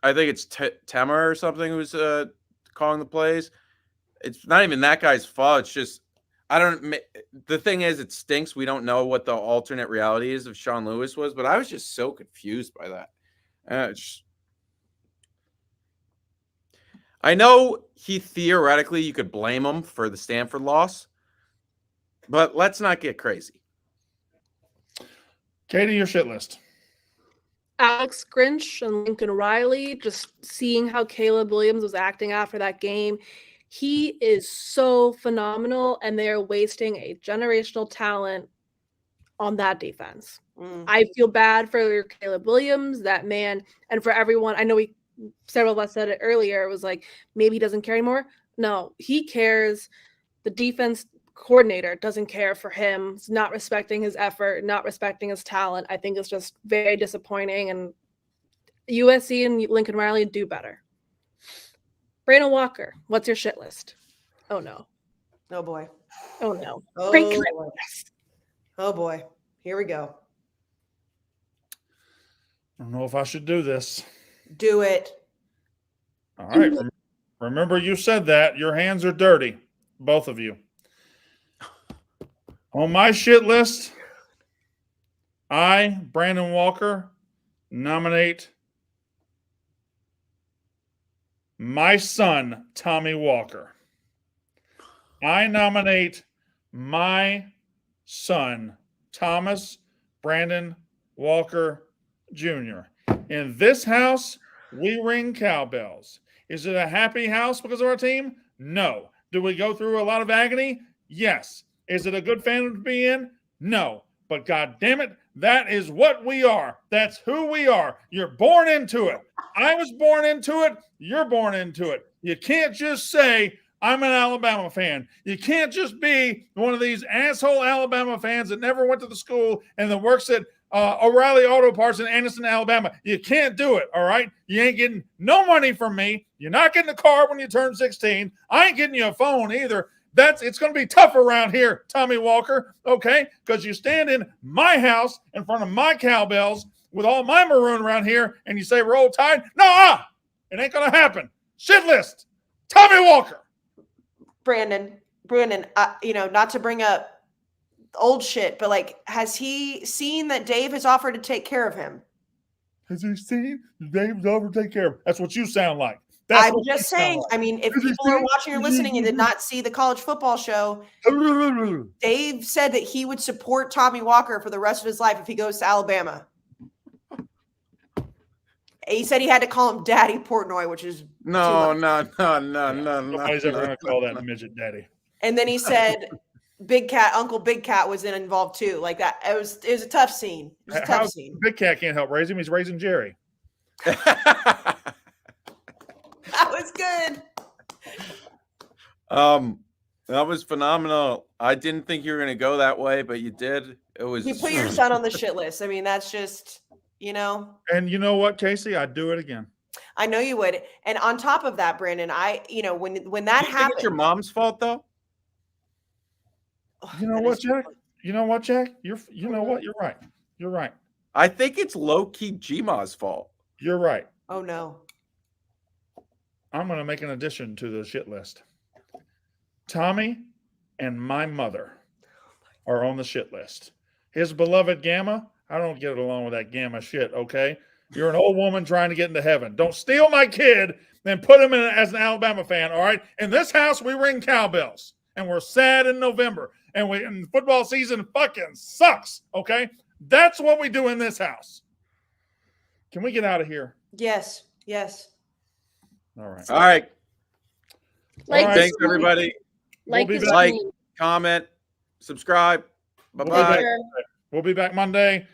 I think it's Temer or something who's calling the plays. It's not even that guy's fault. It's just the thing is, it stinks. We don't know what the alternate reality is of Sean Lewis was, but I was just so confused by that. I know theoretically you could blame him for the Stanford loss, but let's not get crazy. Katie, your shit list. Alex Grinch and Lincoln Riley, just seeing how Caleb Williams was acting after that game. He is so phenomenal, and they're wasting a generational talent on that defense. I feel bad for Caleb Williams, that man, and for everyone. I know several of us said it earlier. It was like, maybe he doesn't care anymore. No, he cares. The defense coordinator doesn't care for him. It's not respecting his effort, not respecting his talent. I think it's just very disappointing, and USC and Lincoln Riley do better. Brandon Walker, what's your shit list? Oh no. Oh boy. Oh no. Oh Great boy. Oh boy. Here we go. I don't know if I should do this. Do it. All right. Remember, you said that. Your hands are dirty, both of you. On my shit list, I, Brandon Walker, nominate my son, Tommy Walker. I nominate my son, Thomas Brandon Walker Jr. In this house, we ring cowbells. Is it a happy house because of our team? No. Do we go through a lot of agony? Yes. Is it a good family to be in? No. But God damn it, that is what we are. That's who we are. You're born into it. I was born into it. You're born into it. You can't just say, I'm an Alabama fan. You can't just be one of these asshole Alabama fans that never went to the school and that works at O'Reilly Auto Parts in Anderson, Alabama. You can't do it, all right? You ain't getting no money from me. You're not getting a car when you turn 16. I ain't getting you a phone either. It's going to be tough around here, Tommy Walker, okay? Because you stand in my house in front of my cowbells with all my maroon around here and you say Roll Tide. No, it ain't going to happen. Shit list, Tommy Walker. Brandon, not to bring up old shit, but like, has he seen that Dave has offered to take care of him? Has he seen Dave's offered to take care of him? That's what you sound like. I'm just saying, I mean, if people are watching or listening and did not see the college football show, Dave said that he would support Tommy Walker for the rest of his life if he goes to Alabama. He said he had to call him Daddy Portnoy, which is no. Nobody's ever going to call that midget daddy. And then he said Uncle Big Cat was involved too. Like that. It was a tough scene. It was a tough scene. Big Cat can't help raise him. He's raising Jerry. That was good. That was phenomenal. I didn't think you were going to go that way, but you did. You put your son on the shit list. I mean, that's just, And you know what, Casey? I'd do it again. I know you would. And on top of that, Brandon, when that happened, it's your mom's fault though. You know what, Jack? You know what? You're right. You're right. I think it's low key Gma's fault. You're right. Oh no. I'm going to make an addition to the shit list. Tommy and my mother are on the shit list. His beloved Gamma, I don't get along with that Gamma shit, okay? You're an old woman trying to get into heaven. Don't steal my kid and put him in as an Alabama fan, all right? In this house, we ring cowbells, and we're sad in November, and football season fucking sucks, okay? That's what we do in this house. Can we get out of here? Yes. All right. All right. Like, Thanks, everybody. We'll Like be the back. Like, stream. comment, subscribe. Bye We'll be bye. back. We'll be back Monday.